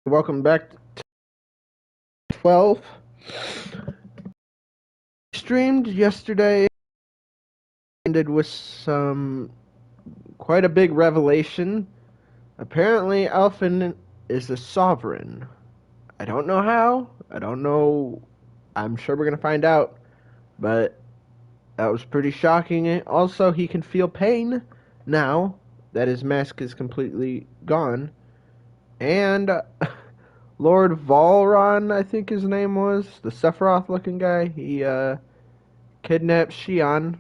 Welcome back to 12. Streamed yesterday, ended with some quite a big revelation. Apparently, Alphen is a sovereign. I don't know how. I don't know. I'm sure we're going to find out. But that was pretty shocking. Also, he can feel pain now that his mask is completely gone. And Lord Valron, I think his name was, the Sephiroth looking guy, he kidnapped Xion.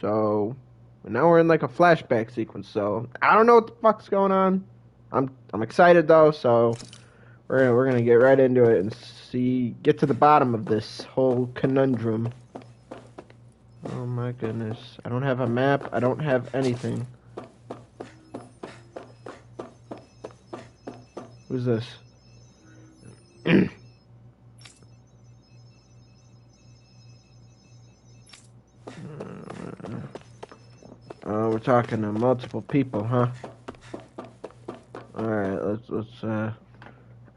So now we're in like a flashback sequence. So I don't know what the fuck's going on. I'm excited though. So we're gonna get right into it and get to the bottom of this whole conundrum. Oh my goodness! I don't have a map. I don't have anything. Who's this? Oh, we're talking to multiple people, huh? All right, let's. I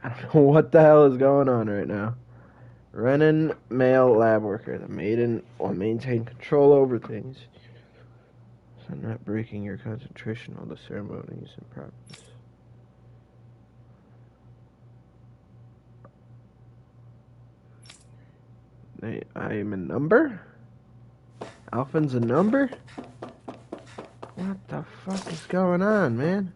don't know what the hell is going on right now. Renan, male lab worker. The maiden will maintain control over things. So not breaking your concentration while the ceremony is in progress. I am a number? Alphen's a number? What the fuck is going on, man?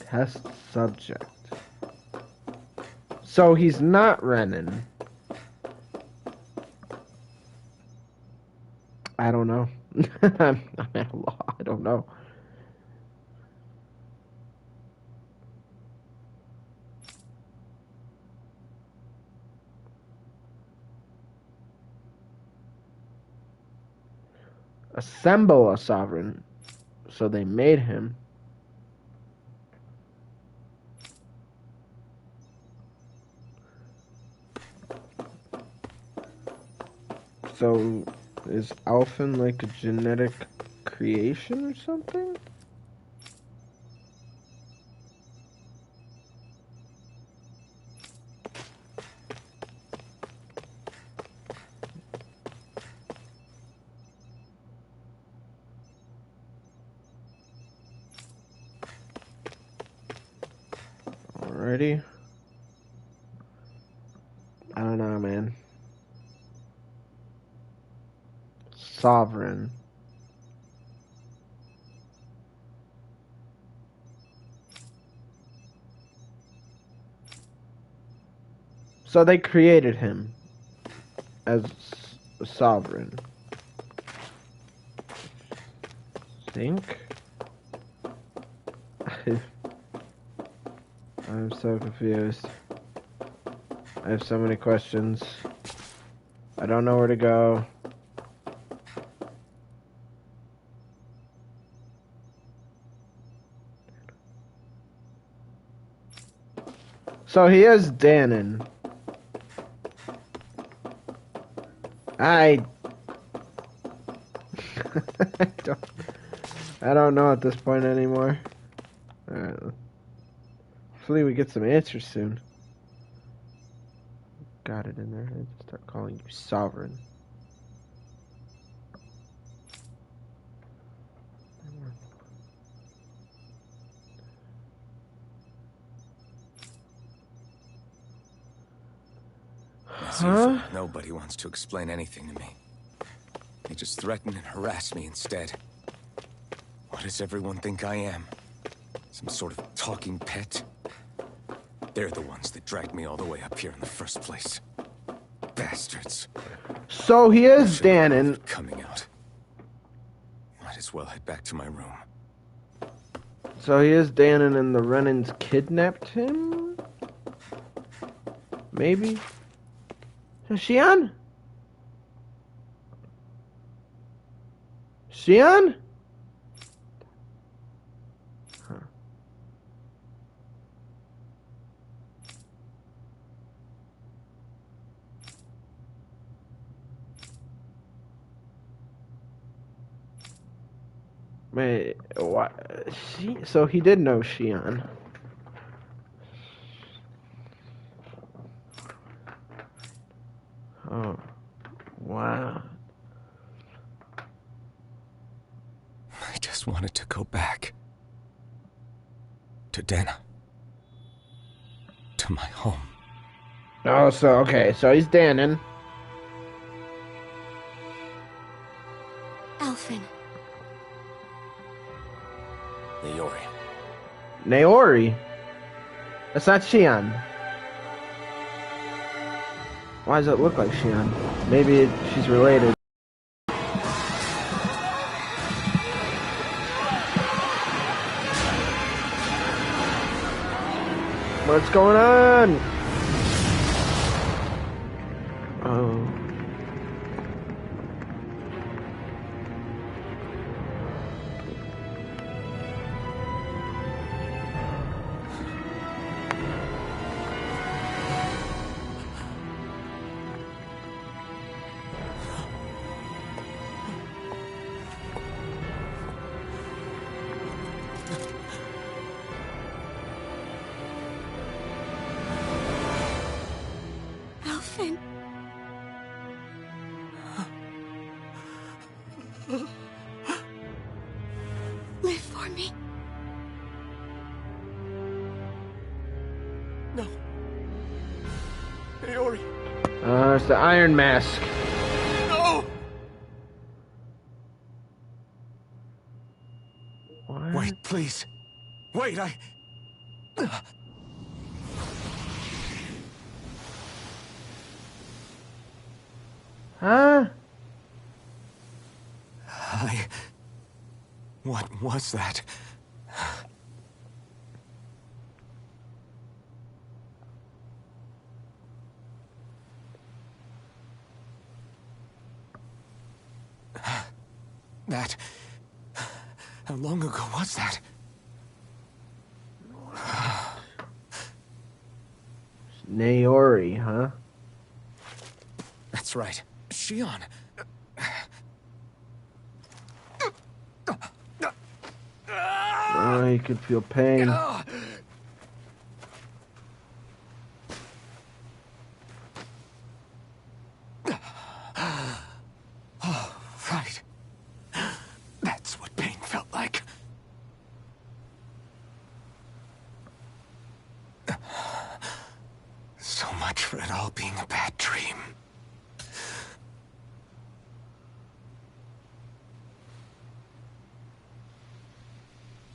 Test subject. So he's not Renan. I don't know. I'm at a law. I don't know. Assemble a sovereign. So they made him. So is Alphen like a genetic creation or something? Alrighty. I don't know, man. Sovereign. So they created him as a sovereign. Think? I'm so confused. I have so many questions. I don't know where to go. So he is Danon. I I don't I don't know at this point anymore. Alright. Hopefully we get some answers soon. Got it in there. I start calling you sovereign. As usual, nobody wants to explain anything to me. They just threaten and harass me instead. What does everyone think I am? Some sort of talking pet? They're the ones that dragged me all the way up here in the first place. Bastards. So he is Danon. Coming out. Might as well head back to my room. So he is Danon and the Renans kidnapped him? Maybe? Xian? Xian? Huh. Wait, what? So he did know Xian. Oh, wow. I just wanted to go back. To Dena. To my home. Oh, so, okay, so he's Danon. Alphen. Naori. Naori? That's not Xian. Why does it look like Xian? Maybe she's related. What's going on? Oh. Alphen. Live for me. No. Naori. It's the Iron Mask. No! What? Wait, please. Wait, Huh? What was that? That... How long ago was that? Naori, huh? That's right. Xion. Oh, you could feel pain. Oh, right. That's what pain felt like. So much for it all being a bad dream.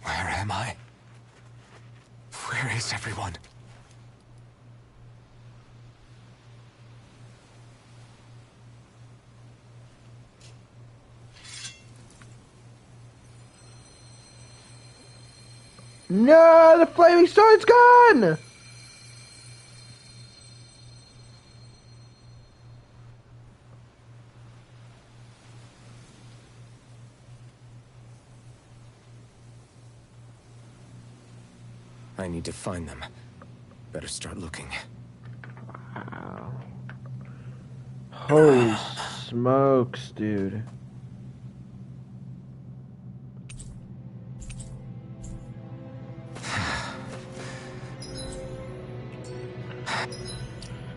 Where am I? Where is everyone? No, the flaming sword's gone! I need to find them. Better start looking. Wow. Holy smokes, dude.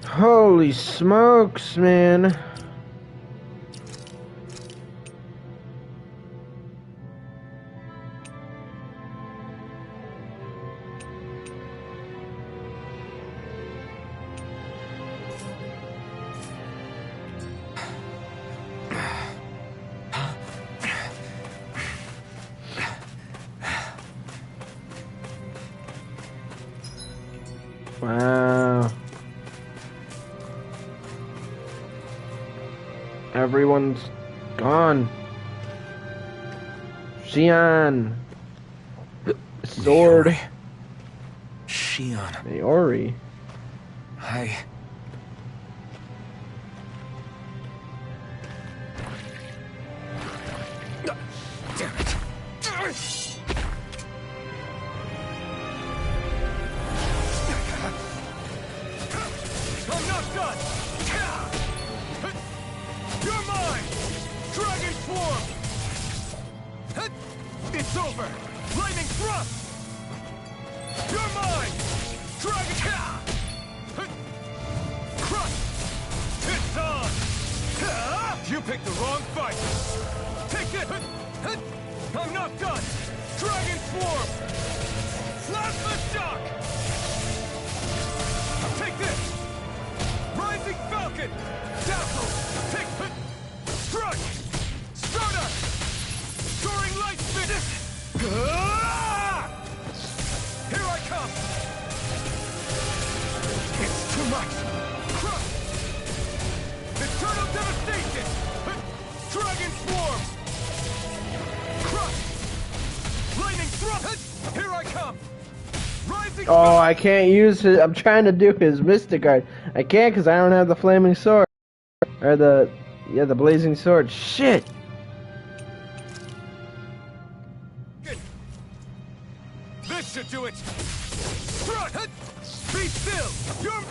Holy smokes, man. Wow. Everyone's gone. Xian. Sword. Naori. Xion. Naori. I I'm not done! You're mine! Dragon Swarm! It's over! Lightning Thrust! You're mine! Dragon... Crush! It's on! You picked the wrong fight! Take it! I'm not done! Dragon Swarm! Plasma Shock! Take this! Rising Falcon! Dazzle! Take... Strike! Stardust! Soaring Light Spin! Here I come! It's too much! Crush! Eternal Devastation! Dragon Swarm! Crush! Lightning Thrust! Here I come! Rising... Oh, I can't use it. I'm trying to do his Mystic Guard. I can't because I don't have the Flaming Sword. Or the... yeah, the Blazing Sword. Shit! This should do it! Strut! Be still! You're...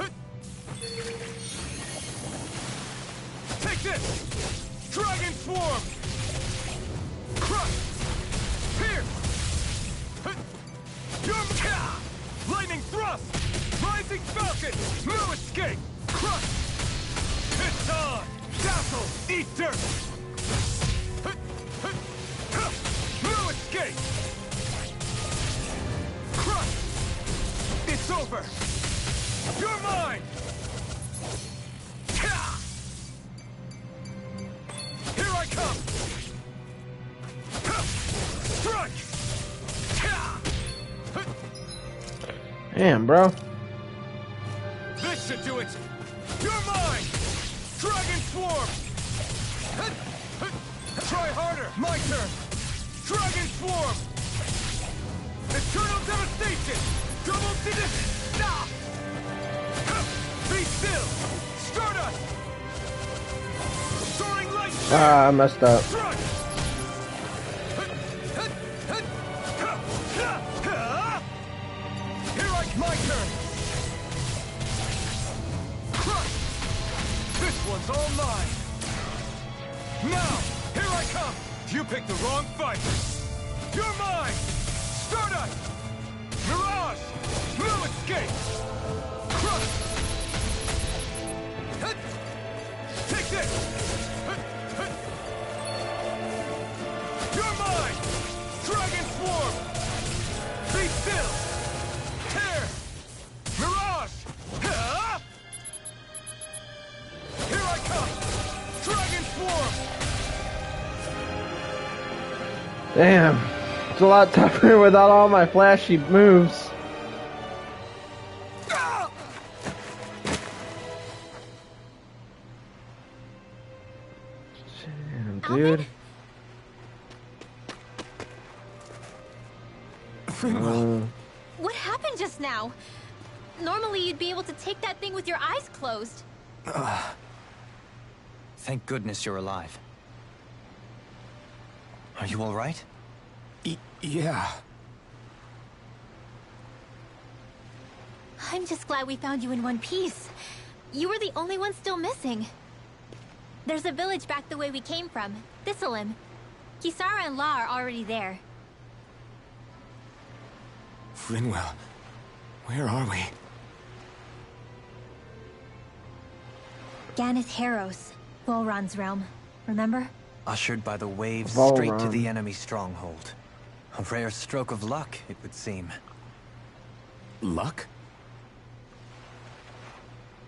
Take this! Dragon Swarm! Crush! Pierce! You're... Lightning Thrust! Rising Falcon! No escape! Crush! It's on! Dazzle! Eat dirt! No escape! Crush! It's over! You're mine! Here I come! Strike! Damn, bro. This should do it! You're mine! Dragon Swarm! Try harder! My turn! Dragon Swarm! Eternal Devastation! Double digit! Stop! Be still! Stardust! Soaring Light! Ah, I messed up. Strike! Here I... My turn! Crush! This one's all mine! Now! Here I come! You picked the wrong fight! You're mine! Stardust! Mirage! No escape! Crush! Take this! You're mine! Dragon Swarm! Be still! Tear! Mirage! Here I come! Dragon Swarm! Damn. It's a lot tougher without all my flashy moves. Damn, dude. What happened just now? Normally you'd be able to take that thing with your eyes closed. Thank goodness you're alive. Are you all right? Yeah. I'm just glad we found you in one piece. You were the only one still missing. There's a village back the way we came from, Thistleim. Kisara and La are already there. Rinwell, where are we? Ganeth Haros, Volron's realm. Remember? Ushered by the waves Volron. straight to the enemy stronghold. A rare stroke of luck, it would seem. Luck?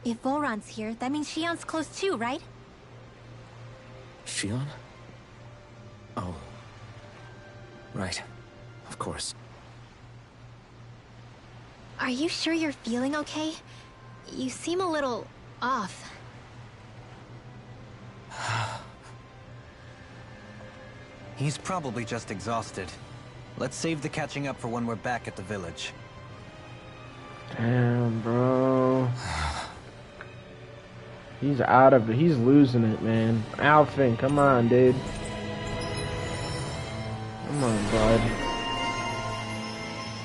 If Volron's here, that means Shion's close too, right? Shion? Oh. Right. Of course. Are you sure you're feeling okay? You seem a little off. He's probably just exhausted. Let's save the catching up for when we're back at the village. Damn, bro. He's out of it. He's losing it, man. Alphen, come on, dude. Come on, bud.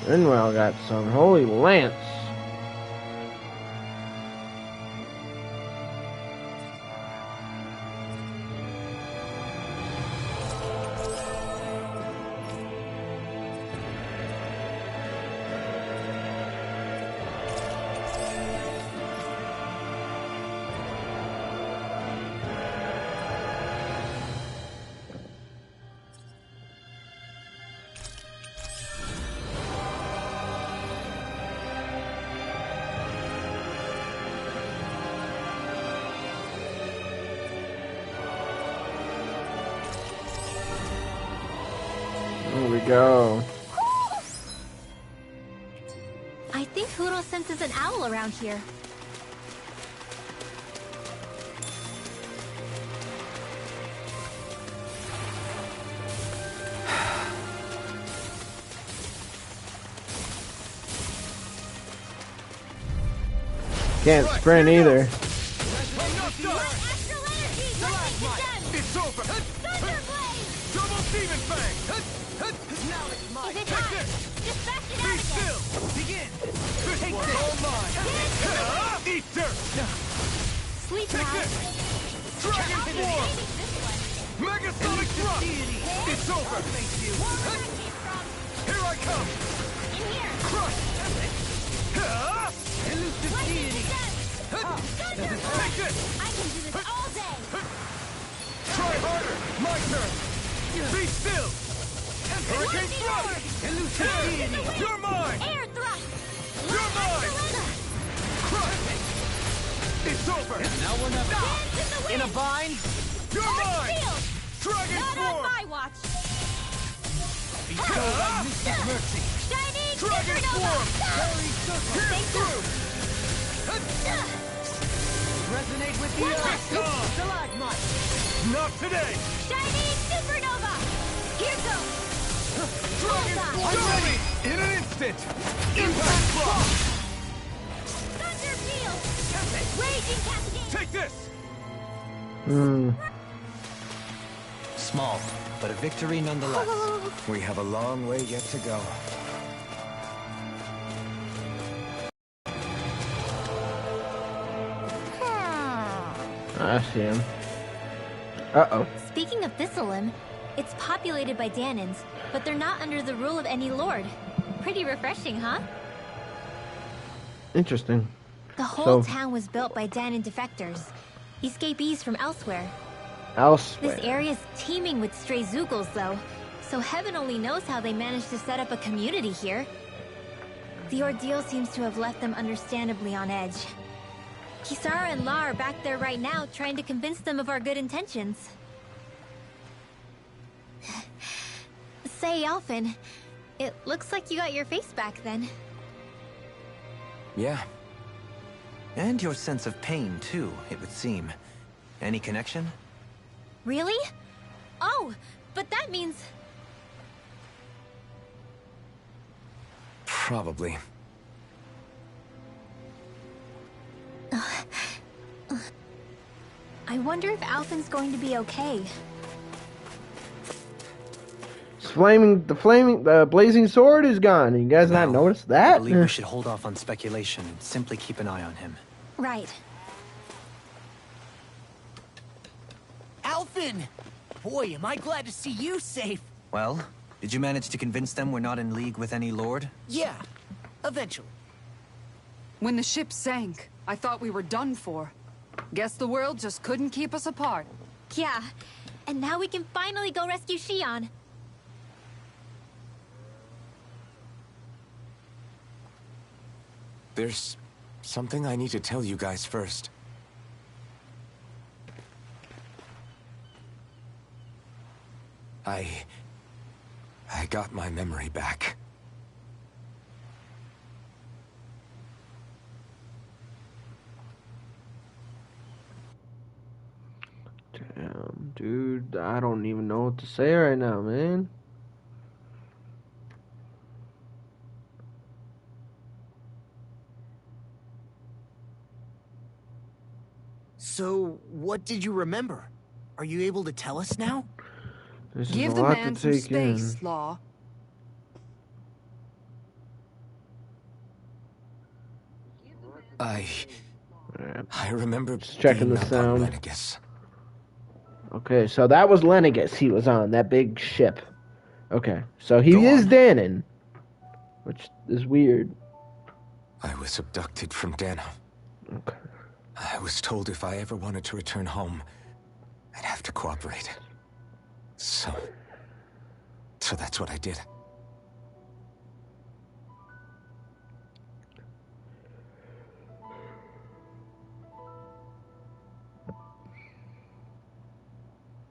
Rinwell got some. Holy Lance. go. I think Huro senses an owl around here. Can't sprint either. It's over! Thunderblade! Double Demon Fang! Now it's mine. Is it hot? Just back it out again! Begin. This one's all mine! Eat dirt! Sleep Take now. this! Dragon Maybe Form! this one. Megasonic Thrust! It's over! Where that came from? Here I come! In here. Crush! Lightning descent. Take this! I can do this all day. Try harder! My turn! Be still! Hurricane Thrust! You're mine! Air thrust. You're mine! Selena. Crush! It's over! Now we're not Dance in the wind. in a bind. You're Force mine! field. Dragon Not on Form! my watch. Bestow thy mystic mercy. Shining Dragon supernova. Form! Pierce through! Resonate with the One earth. last. Stalagmite. Not today! Shining supernova. Here goes. Dragon Bullseye. Form! I'm ready! In an instant! Impact Block! Thunder field. Raging cascade. Take this! Small, but a victory nonetheless. We have a long way yet to go. I see him. Uh-oh. Speaking of Thistlelim, it's populated by Danans, but they're not under the rule of any lord. Pretty refreshing, huh? Interesting. The whole So- town was built by Danan defectors, escapees from elsewhere. Elsewhere. This area's teeming with stray Zeugles, though, so heaven only knows how they managed to set up a community here. The ordeal seems to have left them understandably on edge. Kisara and La are back there right now, trying to convince them of our good intentions. Say, Alphen, it looks like you got your face back then. Yeah. And your sense of pain, too, it would seem. Any connection? Really? Oh, but that means... Probably. I wonder if Alphen's going to be okay. The blazing sword is gone. You guys not No, noticed I that? believe we should hold off on speculation and simply keep an eye on him. Right. Alphen! Boy, am I glad to see you safe. Well, did you manage to convince them we're not in league with any lord? Yeah, eventually. When the ship sank, I thought we were done for. Guess the world just couldn't keep us apart. Yeah, and now we can finally go rescue Shion. There's something I need to tell you guys first. I got my memory back. Damn, dude, I don't even know what to say right now, man. So, what did you remember? Are you able to tell us now? This is Give a the lot man to some take space, in. Law. I remember Just checking being the up sound. on Lenegus. Okay, so that was Lenegus he was on, that big ship. Okay, so he Go is on. Danon, which is weird. I was abducted from Dana. Okay. I was told if I ever wanted to return home, I'd have to cooperate. So that's what I did.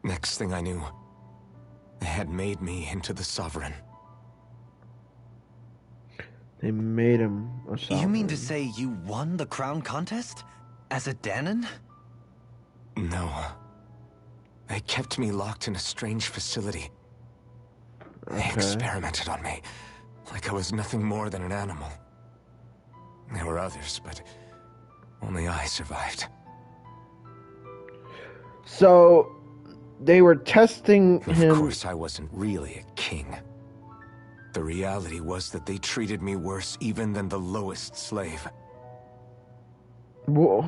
Next thing I knew, they had made me into the Sovereign. They made him a sovereign. You mean to say you won the crown contest? As a Dahnan? No. They kept me locked in a strange facility. They experimented on me, like I was nothing more than an animal. There were others, but only I survived. So, they were testing him. Of course, I wasn't really a king. The reality was that they treated me worse even than the lowest slave. Whoa.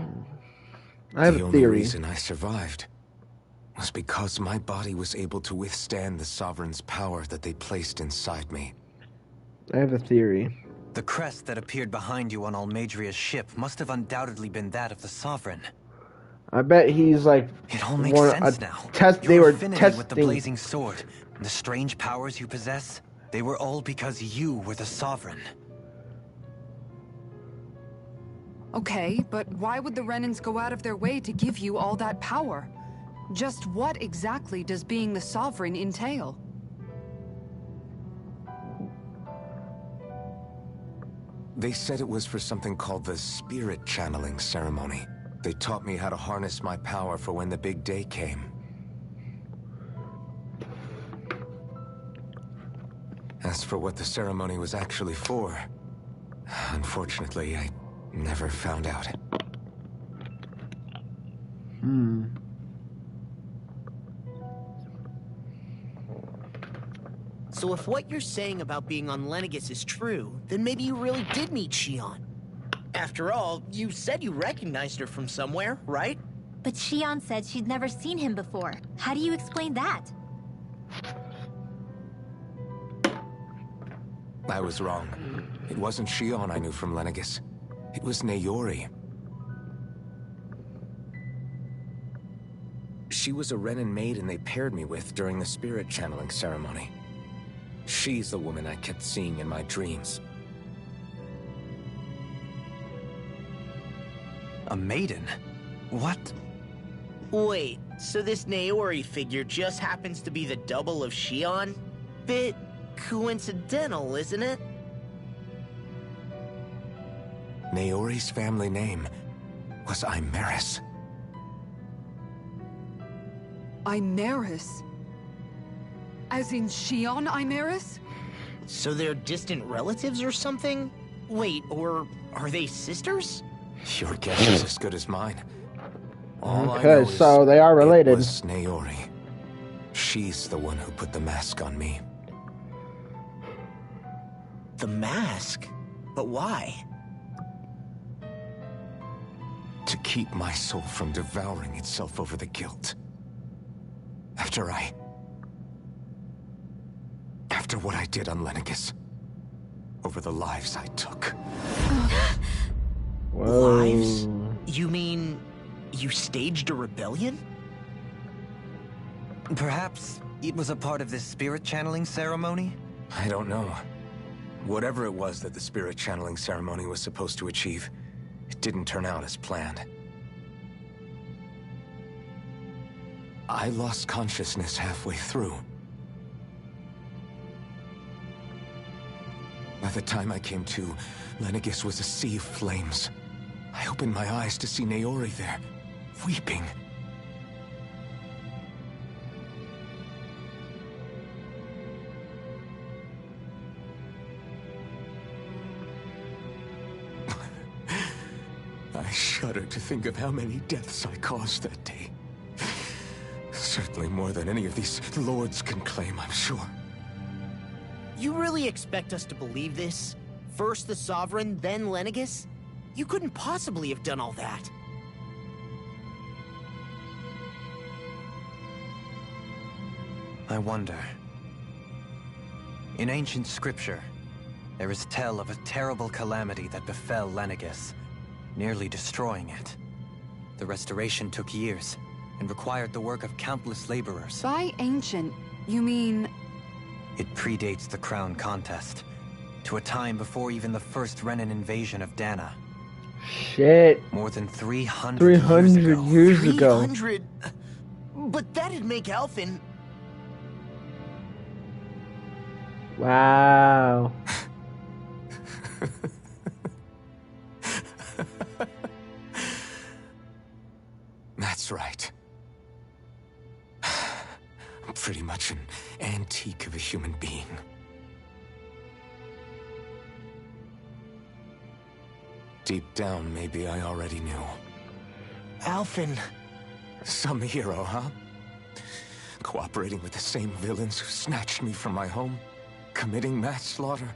I have The a only theory. reason I survived was because my body was able to withstand the Sovereign's power that they placed inside me. I have a theory. The crest that appeared behind you on Almadria's ship must have undoubtedly been that of the Sovereign. I bet he's like It all makes sense now. They Your were affinity testing. with the blazing sword and the strange powers you possess, they were all because you were the Sovereign. Okay, but why would the Renans go out of their way to give you all that power? Just what exactly does being the Sovereign entail? They said it was for something called the Spirit Channeling Ceremony. They taught me how to harness my power for when the big day came. As for what the ceremony was actually for, unfortunately, I never found out. So if what you're saying about being on Lenegis is true, then maybe you really did meet Xion. After all, you said you recognized her from somewhere, right? But Xion said she'd never seen him before. How do you explain that? I was wrong. It wasn't Xion I knew from Lenegis. It was Naori. She was a Renan maiden they paired me with during the spirit channeling ceremony. She's the woman I kept seeing in my dreams. A maiden? What? Wait, so this Naori figure just happens to be the double of Xion? Bit coincidental, isn't it? Naori's family name was Imeris. Imeris? As in Xion Imeris? So they're distant relatives or something? Wait, or are they sisters? Your guess is as good as mine. All I Okay, know is so they are related. It was Naori. She's the one who put the mask on me. The mask? But why? To keep my soul from devouring itself over the guilt. After what I did on Lenegis. Over the lives I took. Whoa. Lives? You mean you staged a rebellion? Perhaps it was a part of this spirit channeling ceremony? I don't know. Whatever it was that the spirit channeling ceremony was supposed to achieve, it didn't turn out as planned. I lost consciousness halfway through. By the time I came to, Lenegis was a sea of flames. I opened my eyes to see Naori there, weeping. I shudder to think of how many deaths I caused that day. Certainly more than any of these lords can claim, I'm sure. You really expect us to believe this? First the Sovereign, then Lenegis? You couldn't possibly have done all that. I wonder. In ancient scripture, there is tell of a terrible calamity that befell Lenegis, nearly destroying it. The restoration took years, and required the work of countless laborers. By ancient, you mean... It predates the crown contest, to a time before even the first Renan invasion of Dahna. Shit. More than 300 300 years ago. 300? But that'd make Alphen... Wow. That's right. I'm pretty much an antique of a human being. Deep down, maybe I already knew. Alphen. Some hero, huh? Cooperating with the same villains who snatched me from my home, committing mass slaughter,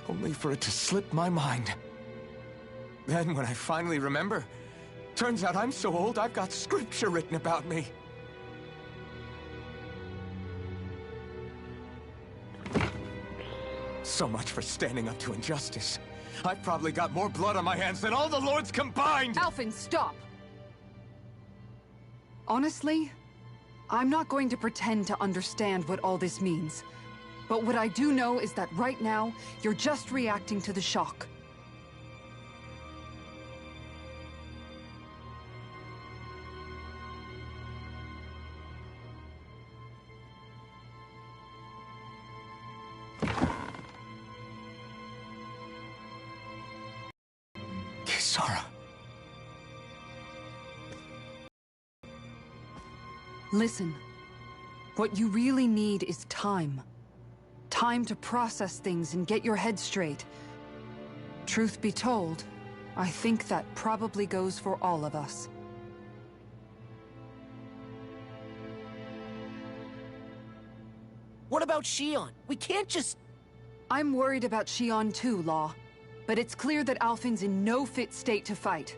only for it to slip my mind. Then, when I finally remember, turns out I'm so old I've got scripture written about me. So much for standing up to injustice. I've probably got more blood on my hands than all the lords combined! Alphen, stop! Honestly, I'm not going to pretend to understand what all this means. But what I do know is that right now, you're just reacting to the shock. Kisara. Listen, what you really need is time. Time to process things and get your head straight. Truth be told, I think that probably goes for all of us. What about Shion? We can't just... I'm worried about Shion too, Law. But it's clear that Alphen's in no fit state to fight.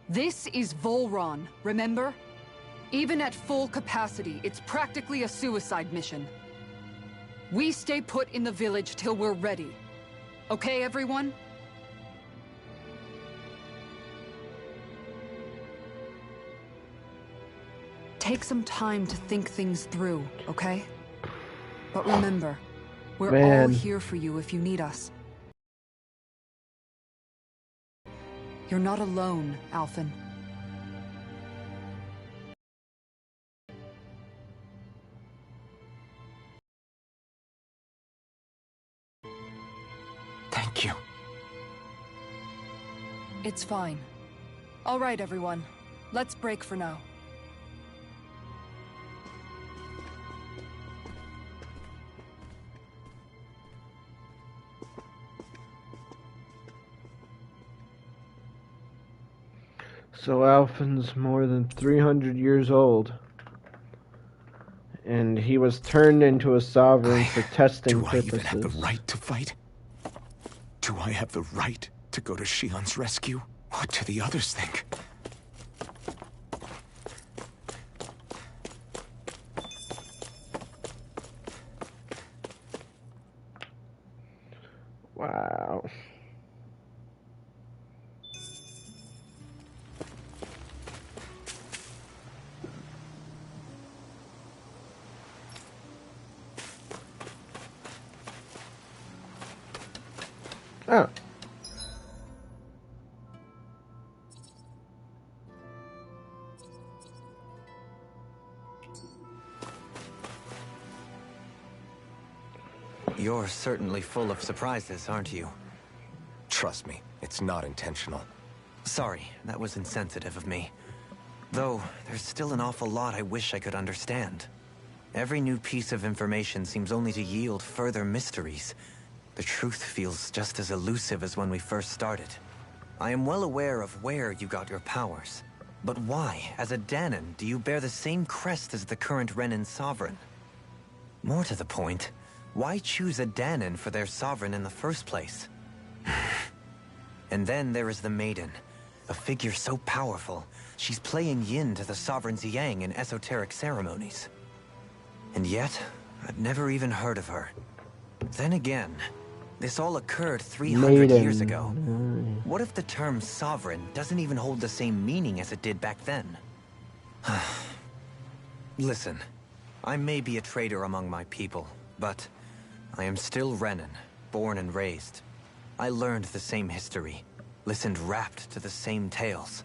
This is Volron, remember? Even at full capacity, it's practically a suicide mission. We stay put in the village till we're ready. Okay, everyone? Take some time to think things through, okay? But remember, we're all here for you if you need us. You're not alone, Alphen. Thank you. It's fine. All right, everyone. Let's break for now. So Alphen's more than 300 years old. And he was turned into a sovereign for testing purposes. Do I even have the right to fight? Do I have the right to go to Shion's rescue? What do the others think? Wow. Oh. You're certainly full of surprises, aren't you? Trust me, it's not intentional. Sorry, that was insensitive of me. Though, there's still an awful lot I wish I could understand. Every new piece of information seems only to yield further mysteries. The truth feels just as elusive as when we first started. I am well aware of where you got your powers. But why, as a Dahnan, do you bear the same crest as the current Renan sovereign? More to the point, why choose a Dahnan for their sovereign in the first place? And then there is the Maiden, a figure so powerful, she's playing yin to the sovereign's yang in esoteric ceremonies. And yet, I'd never even heard of her. Then again, this all occurred 300 years ago. What if the term sovereign doesn't even hold the same meaning as it did back then? Listen, I may be a traitor among my people, but I am still Renan, born and raised. I learned the same history, listened rapt to the same tales.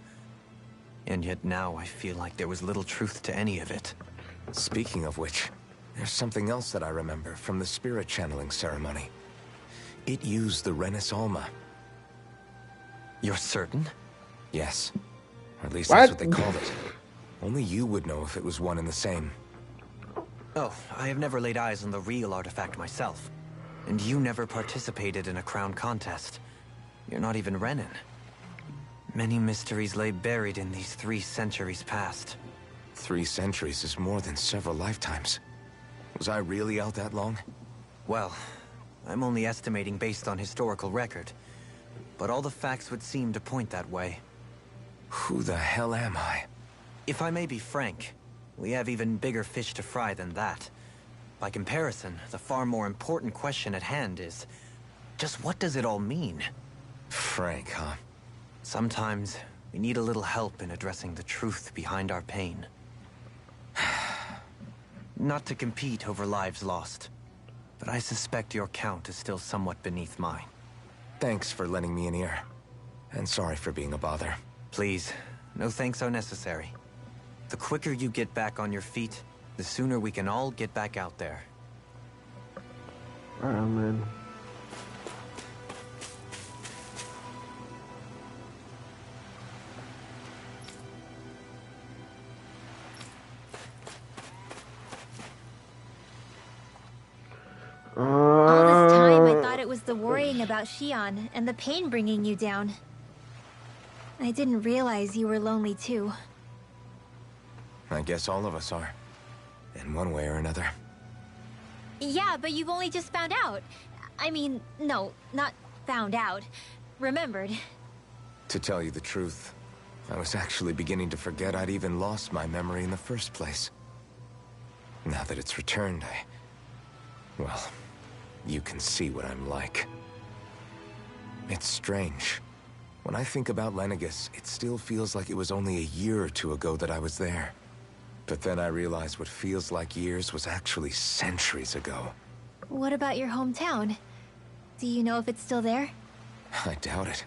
And yet now I feel like there was little truth to any of it. Speaking of which, there's something else that I remember from the spirit channeling ceremony. It used the Renis Alma. You're certain? Yes. Or at least What? that's what they called it. Only you would know if it was one and the same. Oh, I have never laid eyes on the real artifact myself. And you never participated in a crown contest. You're not even Renin. Many mysteries lay buried in these 3 centuries past. 3 centuries is more than several lifetimes. Was I really out that long? Well, I'm only estimating based on historical record. But all the facts would seem to point that way. Who the hell am I? If I may be frank, we have even bigger fish to fry than that. By comparison, the far more important question at hand is, just what does it all mean? Frank, huh? Sometimes, we need a little help in addressing the truth behind our pain. Not to compete over lives lost, but I suspect your count is still somewhat beneath mine. Thanks for lending me an ear. And sorry for being a bother. Please, no thanks are necessary. The quicker you get back on your feet, the sooner we can all get back out there. Right on, man. All this time, I thought it was the worrying about Shion and the pain bringing you down. I didn't realize you were lonely too. I guess all of us are. In one way or another. Yeah, but you've only just found out. I mean, no, not found out. Remembered. To tell you the truth, I was actually beginning to forget I'd even lost my memory in the first place. Now that it's returned, well, you can see what I'm like. It's strange. When I think about Lenegis, it still feels like it was only a year or 2 ago that I was there. But then I realized what feels like years was actually centuries ago. What about your hometown? Do you know if it's still there? I doubt it.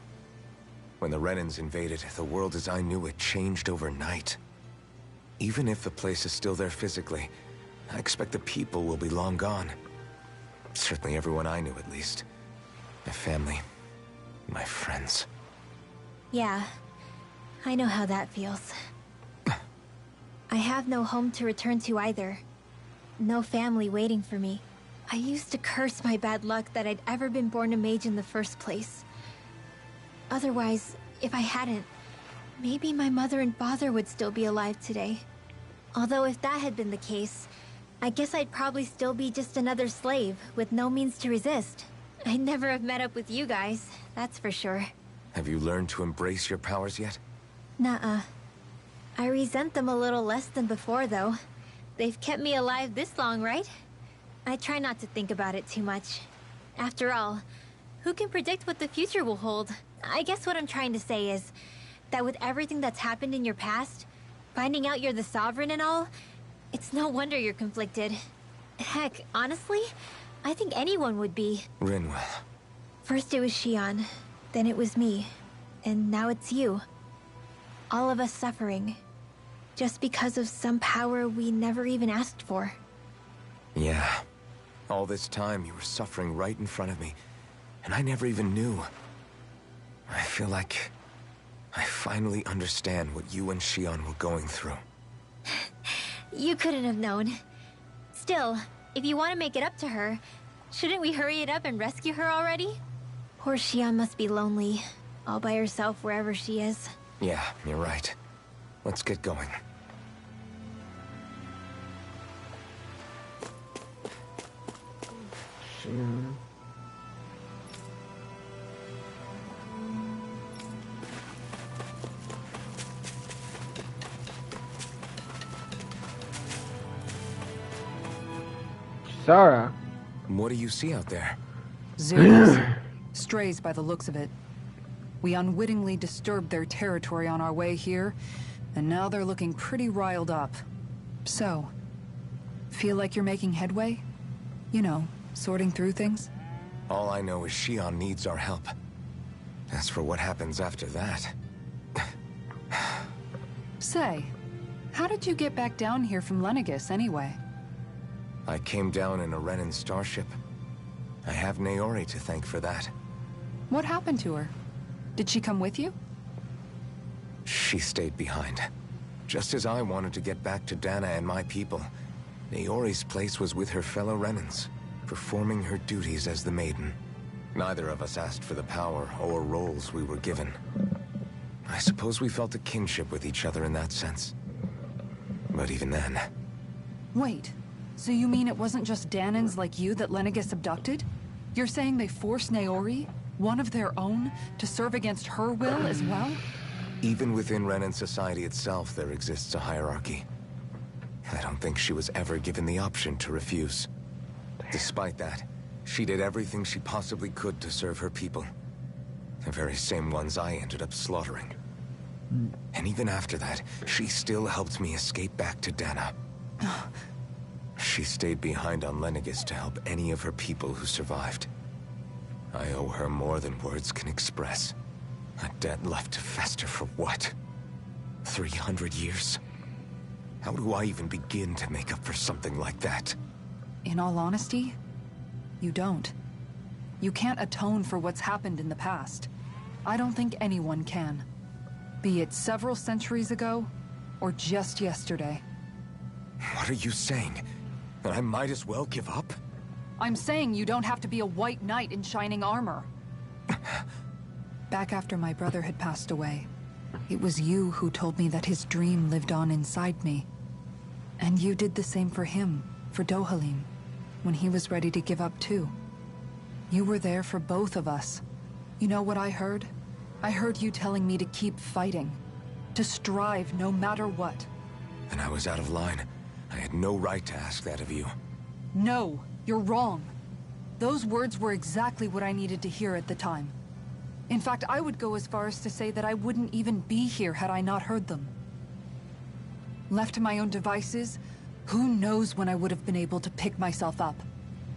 When the Renins invaded, the world as I knew it changed overnight. Even if the place is still there physically, I expect the people will be long gone. Certainly everyone I knew, at least. My family, my friends. Yeah, I know how that feels. I have no home to return to either. No family waiting for me. I used to curse my bad luck that I'd ever been born a mage in the first place. Otherwise, if I hadn't, maybe my mother and father would still be alive today. Although if that had been the case, I guess I'd probably still be just another slave with no means to resist. I'd never have met up with you guys, that's for sure. Have you learned to embrace your powers yet? Nuh-uh. I resent them a little less than before, though. They've kept me alive this long, right? I try not to think about it too much. After all, who can predict what the future will hold? I guess what I'm trying to say is that with everything that's happened in your past, finding out you're the Sovereign and all, it's no wonder you're conflicted. Heck, honestly, I think anyone would be. Rinwell. First it was Shion, then it was me, and now it's you. All of us suffering, just because of some power we never even asked for. Yeah. All this time you were suffering right in front of me, and I never even knew. I feel like I finally understand what you and Shion were going through. You couldn't have known. Still, if you want to make it up to her, shouldn't we hurry it up and rescue her already? Poor Shion must be lonely, all by herself wherever she is. Yeah, you're right. Let's get going. Sarah. What do you see out there? Zoomies. Strays by the looks of it. We unwittingly disturbed their territory on our way here, and now they're looking pretty riled up. So, feel like you're making headway? You know, sorting through things? All I know is Shion needs our help. As for what happens after that... Say, how did you get back down here from Lenegis, anyway? I came down in a Renin starship. I have Naori to thank for that. What happened to her? Did she come with you? She stayed behind. Just as I wanted to get back to Dana and my people, Naori's place was with her fellow Renans, performing her duties as the Maiden. Neither of us asked for the power or roles we were given. I suppose we felt a kinship with each other in that sense. But even then... Wait, so you mean it wasn't just Danans like you that Lenegis abducted? You're saying they forced Naori, one of their own, to serve against her will as well? Even within Renan society itself, there exists a hierarchy. I don't think she was ever given the option to refuse. Despite that, she did everything she possibly could to serve her people. The very same ones I ended up slaughtering. And even after that, she still helped me escape back to Dana. She stayed behind on Lenegis to help any of her people who survived. I owe her more than words can express. A debt left to fester for what? 300 years? How do I even begin to make up for something like that? In all honesty, you don't. You can't atone for what's happened in the past. I don't think anyone can. Be it several centuries ago, or just yesterday. What are you saying? That I might as well give up? I'm saying you don't have to be a white knight in shining armor. Back after my brother had passed away, it was you who told me that his dream lived on inside me. And you did the same for him, for Dohalim, when he was ready to give up too. You were there for both of us. You know what I heard? I heard you telling me to keep fighting. To strive no matter what. And I was out of line. I had no right to ask that of you. No, you're wrong. Those words were exactly what I needed to hear at the time. In fact, I would go as far as to say that I wouldn't even be here had I not heard them. Left to my own devices, who knows when I would have been able to pick myself up.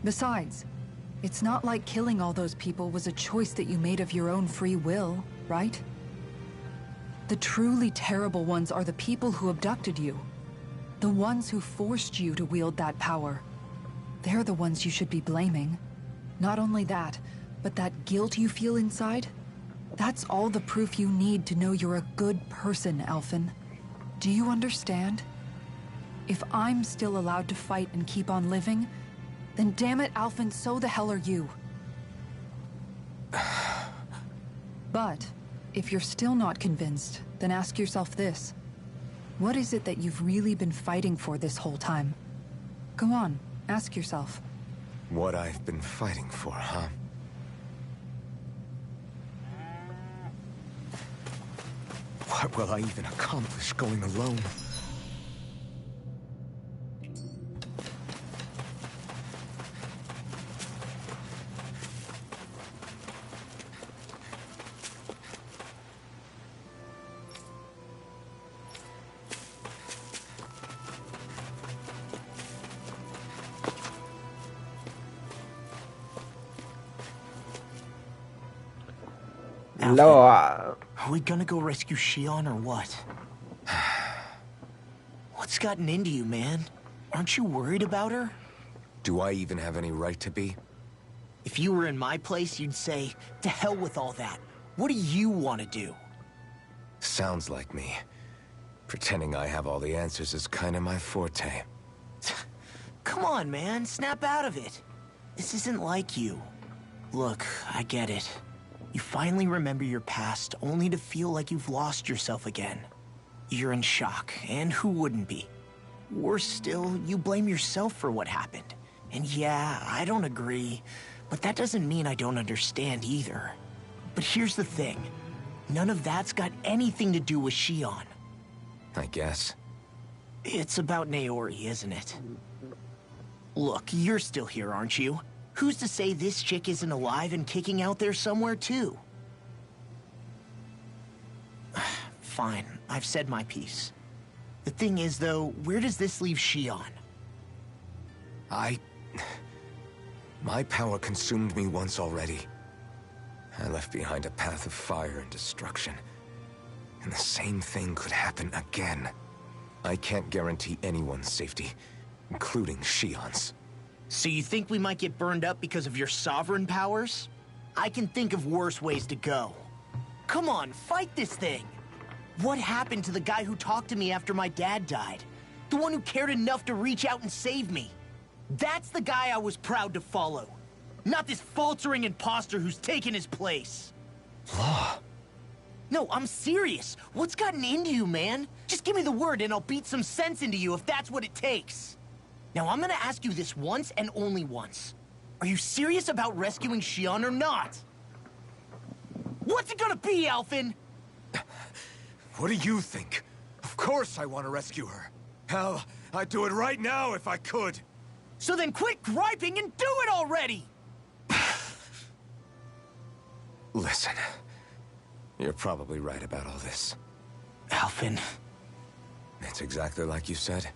Besides, it's not like killing all those people was a choice that you made of your own free will, right? The truly terrible ones are the people who abducted you. The ones who forced you to wield that power. They're the ones you should be blaming. Not only that, but that guilt you feel inside, that's all the proof you need to know you're a good person, Alphen. Do you understand? If I'm still allowed to fight and keep on living, then damn it, Alphen, so the hell are you. But, if you're still not convinced, then ask yourself this. What is it that you've really been fighting for this whole time? Go on, ask yourself. What I've been fighting for, huh? What will I even accomplish going alone? Lord. Are we gonna go rescue Shion or what? What's gotten into you, man? Aren't you worried about her? Do I even have any right to be? If you were in my place, you'd say, to hell with all that. What do you want to do? Sounds like me. Pretending I have all the answers is kinda my forte. Come on, man. Snap out of it. This isn't like you. Look, I get it. You finally remember your past, only to feel like you've lost yourself again. You're in shock, and who wouldn't be? Worse still, you blame yourself for what happened. And yeah, I don't agree, but that doesn't mean I don't understand either. But here's the thing. None of that's got anything to do with Shion. I guess. It's about Naori, isn't it? Look, you're still here, aren't you? Who's to say this chick isn't alive and kicking out there somewhere, too? Fine, I've said my piece. The thing is, though, where does this leave Shion? My power consumed me once already. I left behind a path of fire and destruction. And the same thing could happen again. I can't guarantee anyone's safety, including Shion's. So you think we might get burned up because of your sovereign powers? I can think of worse ways to go. Come on, fight this thing! What happened to the guy who talked to me after my dad died? The one who cared enough to reach out and save me? That's the guy I was proud to follow. Not this faltering imposter who's taken his place. Law. No, I'm serious. What's gotten into you, man? Just give me the word and I'll beat some sense into you if that's what it takes. Now, I'm gonna ask you this once and only once. Are you serious about rescuing Shionne or not? What's it gonna be, Alphen? What do you think? Of course I want to rescue her. Hell, I'd do it right now if I could. So then quit griping and do it already! Listen, you're probably right about all this. Alphen. It's exactly like you said.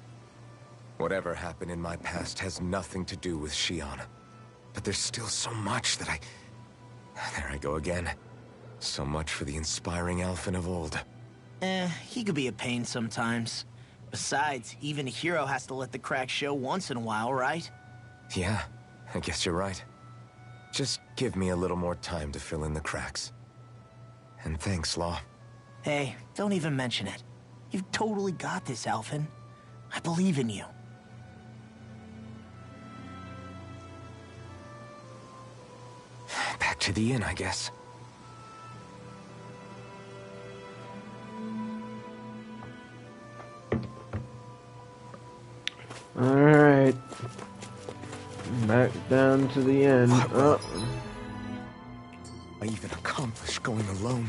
Whatever happened in my past has nothing to do with Shionne. But there's still so much that There I go again. So much for the inspiring Alphen of old. He could be a pain sometimes. Besides, even a hero has to let the cracks show once in a while, right? Yeah, I guess you're right. Just give me a little more time to fill in the cracks. And thanks, Law. Hey, don't even mention it. You've totally got this, Alphen. I believe in you. Back to the inn, I guess. Alright. Back down to the end. Oh. I even accomplished going alone.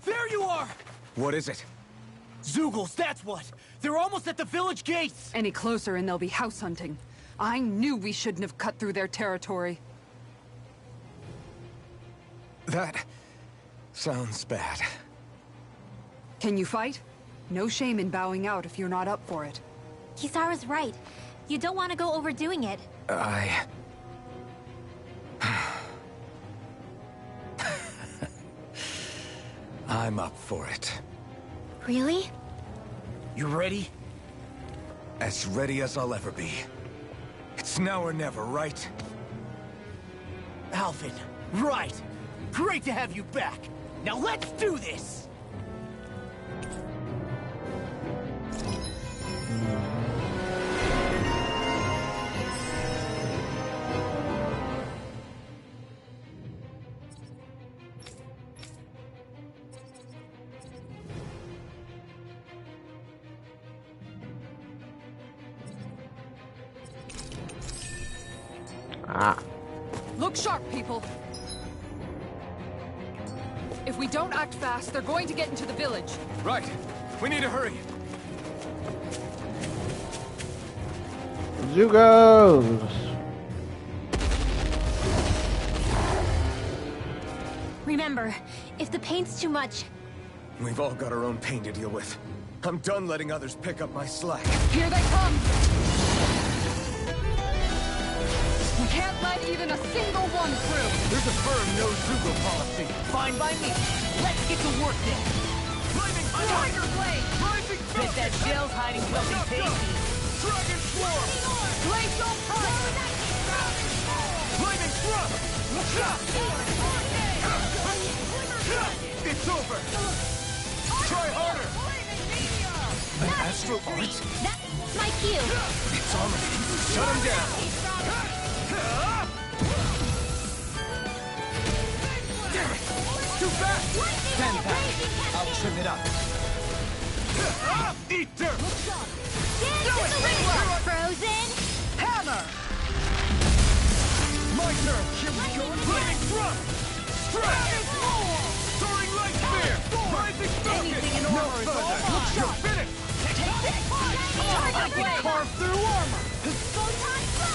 There you are! What is it? Zeugles, that's what! They're almost at the village gates! Any closer and they'll be house hunting. I knew we shouldn't have cut through their territory. That sounds bad. Can you fight? No shame in bowing out if you're not up for it. Kisara's right. You don't want to go overdoing it. I'm up for it. Really? You ready? As ready as I'll ever be. It's now or never, right? Alphen, right! Great to have you back! Now let's do this! Look sharp, people! If we don't act fast, they're going to get into the village. Right. We need to hurry. Zeugles! Remember, if the pain's too much... We've all got our own pain to deal with. I'm done letting others pick up my slack. Here they come! We can't let even a single one through! There's a firm no-Zeugle policy. Fine by me. Let's get to work then. Flaming Tiger Blade! Rising Bet that shell's hiding something tasty. Dragon Swarm! Blaze so high! Flaming Thrust! It's over! Try harder! An astral art? That's my cue! It's on me! Shut him down! Damn it! Too fast! Stand back! I'll trim it up! Eat dirt! Frozen! Hammer! My turn! Here we go! Flaming Thrust! Strike! Soaring Light Spear! Rising Falcon! Anything in No armor is further! all mine. You're finished! I can carve through armor!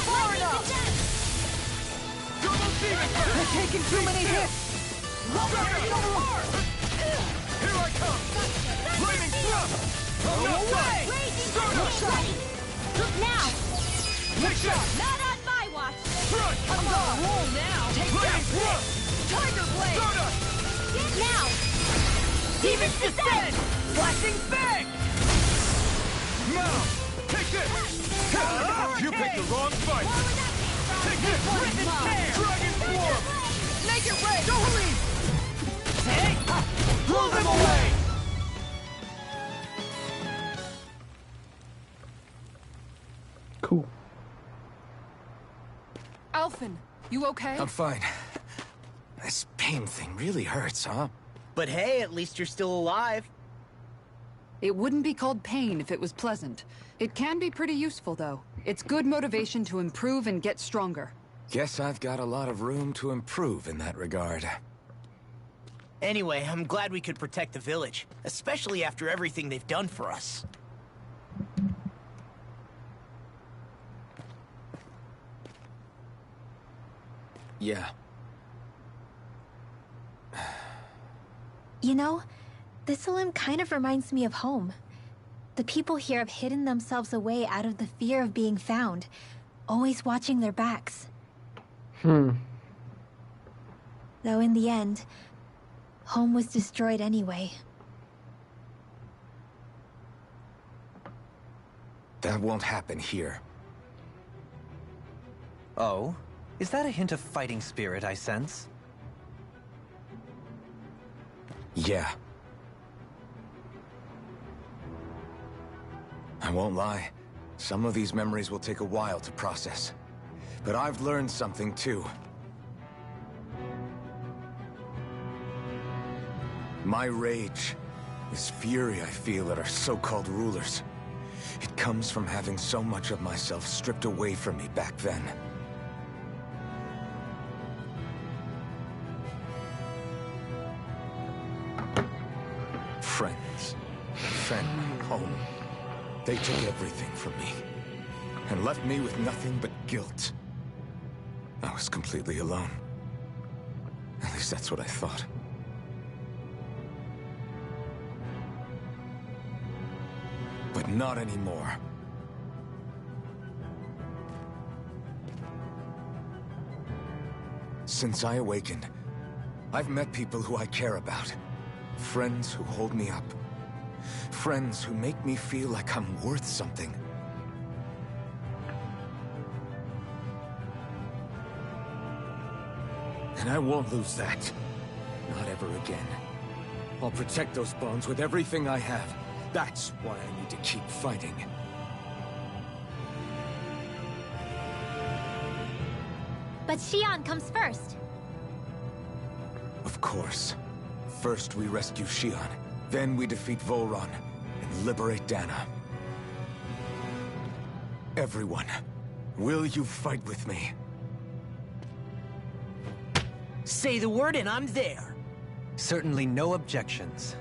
Far enough! They're taking too many hits! Here I come! Flaming thrust! From the side! Now! Take that! Not on my watch! Thrust! I'm on a roll now! Take Flaming that! thrust! Tiger Blade! Stardust! Now! Demon's Descent! Flashing Fang! Now! Take this! You picked the wrong fight! Take this! Ribbon Tear! Dragon Form! Make it red! Don't leave! Take! Blow them away! Cool. Alphen, you okay? I'm fine. This pain thing really hurts, huh? But hey, at least you're still alive. It wouldn't be called pain if it was pleasant. It can be pretty useful, though. It's good motivation to improve and get stronger. Guess I've got a lot of room to improve in that regard. Anyway, I'm glad we could protect the village, especially after everything they've done for us. Yeah. You know, Thistleum kind of reminds me of home. The people here have hidden themselves away out of the fear of being found, always watching their backs. Though in the end, home was destroyed anyway. That won't happen here. Oh? Is that a hint of fighting spirit I sense? Yeah. I won't lie. Some of these memories will take a while to process. But I've learned something too. My rage, this fury I feel at our so-called rulers, it comes from having so much of myself stripped away from me back then. Friends, family, home. They took everything from me and left me with nothing but guilt. I was completely alone. At least that's what I thought. But not anymore. Since I awakened, I've met people who I care about. Friends who hold me up. Friends who make me feel like I'm worth something. And I won't lose that. Not ever again. I'll protect those bonds with everything I have. That's why I need to keep fighting. But Xion comes first. Of course. First we rescue Xion, then we defeat Volron, and liberate Dana. Everyone, will you fight with me? Say the word and I'm there. Certainly no objections.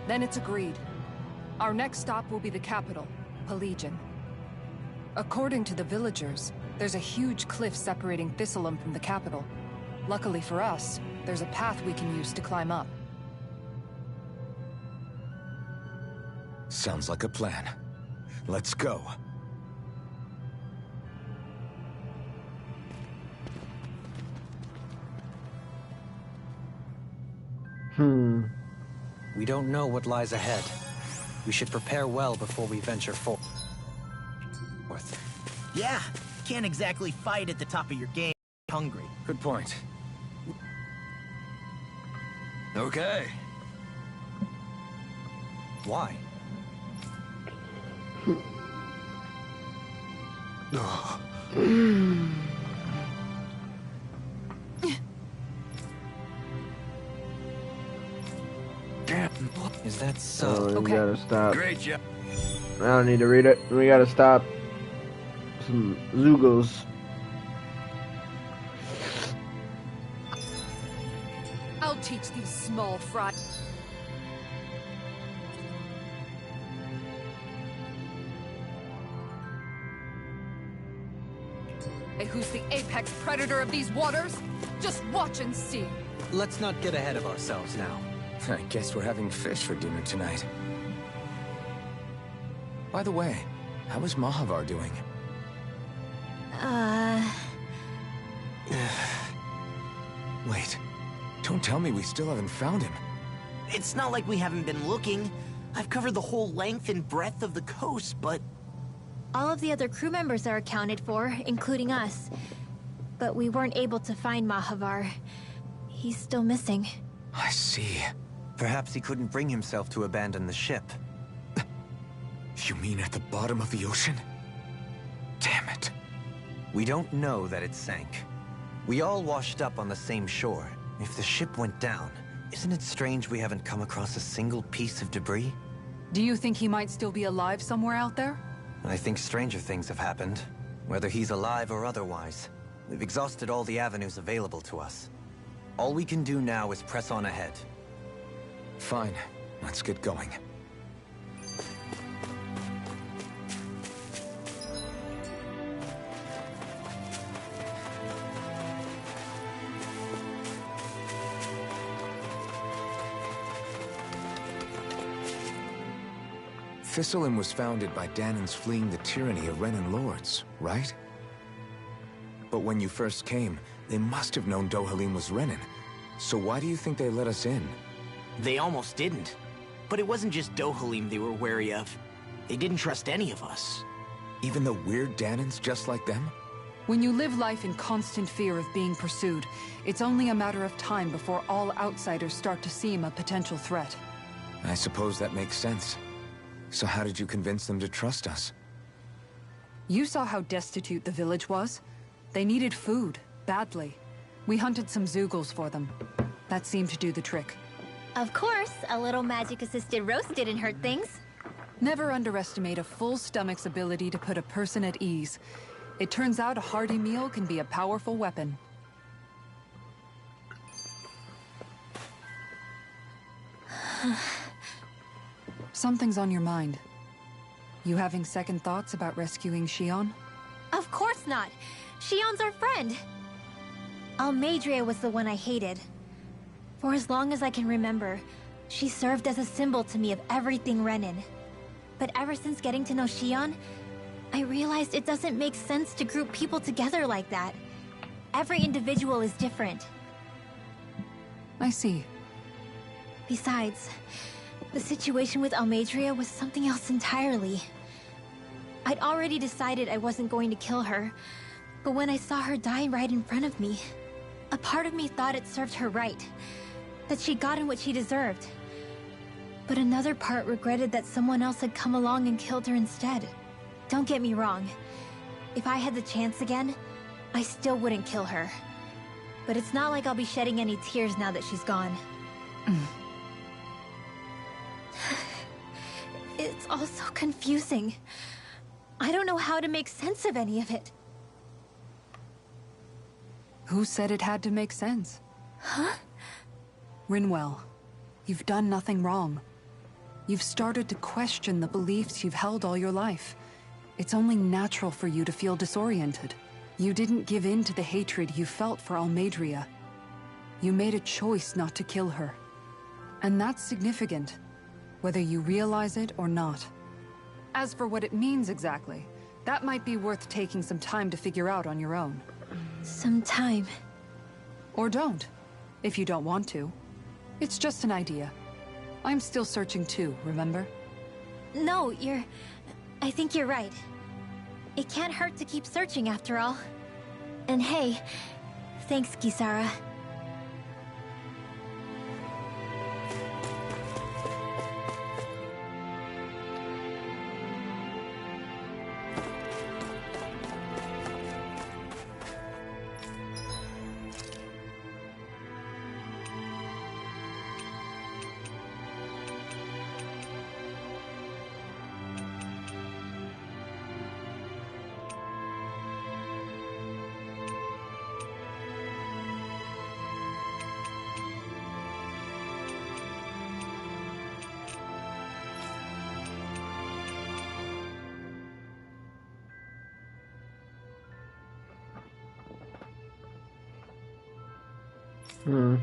Then it's agreed. Our next stop will be the capital, Pelegion. According to the villagers, there's a huge cliff separating Thistleum from the capital. Luckily for us, there's a path we can use to climb up. Sounds like a plan. Let's go. We don't know what lies ahead. We should prepare well before we venture forth. Yeah, can't exactly fight at the top of your game hungry. Good point. Okay. Why? Is that so? Oh, we Okay. gotta stop. Great job. I don't need to read it. We gotta stop some Zoogles. I'll teach these small fry. Who's the apex predator of these waters? Just watch and see. Let's not get ahead of ourselves now. I guess we're having fish for dinner tonight. By the way, how is Mahavar doing? Wait, don't tell me we still haven't found him. It's not like we haven't been looking. I've covered the whole length and breadth of the coast, but... All of the other crew members are accounted for, including us. But we weren't able to find Mahavar. He's still missing. I see. Perhaps he couldn't bring himself to abandon the ship. You mean at the bottom of the ocean? Damn it. We don't know that it sank. We all washed up on the same shore. If the ship went down, isn't it strange we haven't come across a single piece of debris? Do you think he might still be alive somewhere out there? I think stranger things have happened. Whether he's alive or otherwise. We've exhausted all the avenues available to us. All we can do now is press on ahead. Fine. Let's get going. Thistlein was founded by Danans fleeing the tyranny of Renan lords, right? But when you first came, they must have known Dohalim was Renan. So why do you think they let us in? They almost didn't. But it wasn't just Dohalim they were wary of. They didn't trust any of us. Even the weird Danans just like them? When you live life in constant fear of being pursued, it's only a matter of time before all outsiders start to seem a potential threat. I suppose that makes sense. So how did you convince them to trust us? You saw how destitute the village was. They needed food, badly. We hunted some Zeugles for them. That seemed to do the trick. Of course, a little magic-assisted roast didn't hurt things. Never underestimate a full stomach's ability to put a person at ease. It turns out a hearty meal can be a powerful weapon. Something's on your mind. You having second thoughts about rescuing Shion? Of course not! Shion's our friend! Almeidrea was the one I hated. For as long as I can remember, she served as a symbol to me of everything Renan. But ever since getting to know Shion, I realized it doesn't make sense to group people together like that. Every individual is different. I see. Besides, the situation with Almeidrea was something else entirely. I'd already decided I wasn't going to kill her, but when I saw her die right in front of me, a part of me thought it served her right, that she'd gotten what she deserved. But another part regretted that someone else had come along and killed her instead. Don't get me wrong. If I had the chance again, I still wouldn't kill her. But it's not like I'll be shedding any tears now that she's gone. It's all so confusing. I don't know how to make sense of any of it. Who said it had to make sense? Huh? Rinwell, you've done nothing wrong. You've started to question the beliefs you've held all your life. It's only natural for you to feel disoriented. You didn't give in to the hatred you felt for Almeidrea. You made a choice not to kill her. And that's significant, whether you realize it or not. As for what it means exactly, that might be worth taking some time to figure out on your own. Some time. Or don't, if you don't want to. It's just an idea. I'm still searching too, remember? No, I think you're right. It can't hurt to keep searching after all. And hey, thanks, Kisara. Hmm.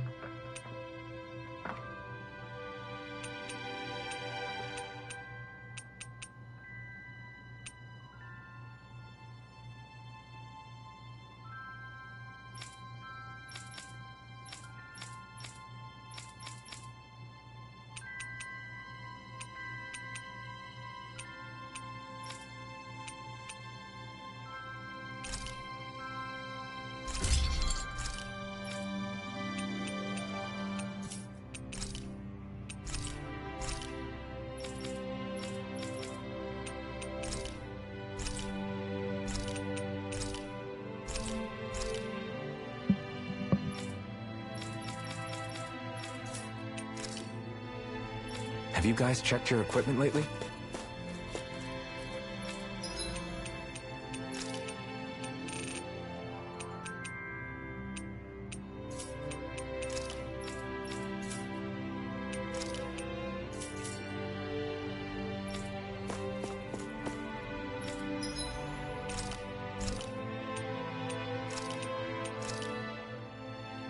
Have you guys checked your equipment lately?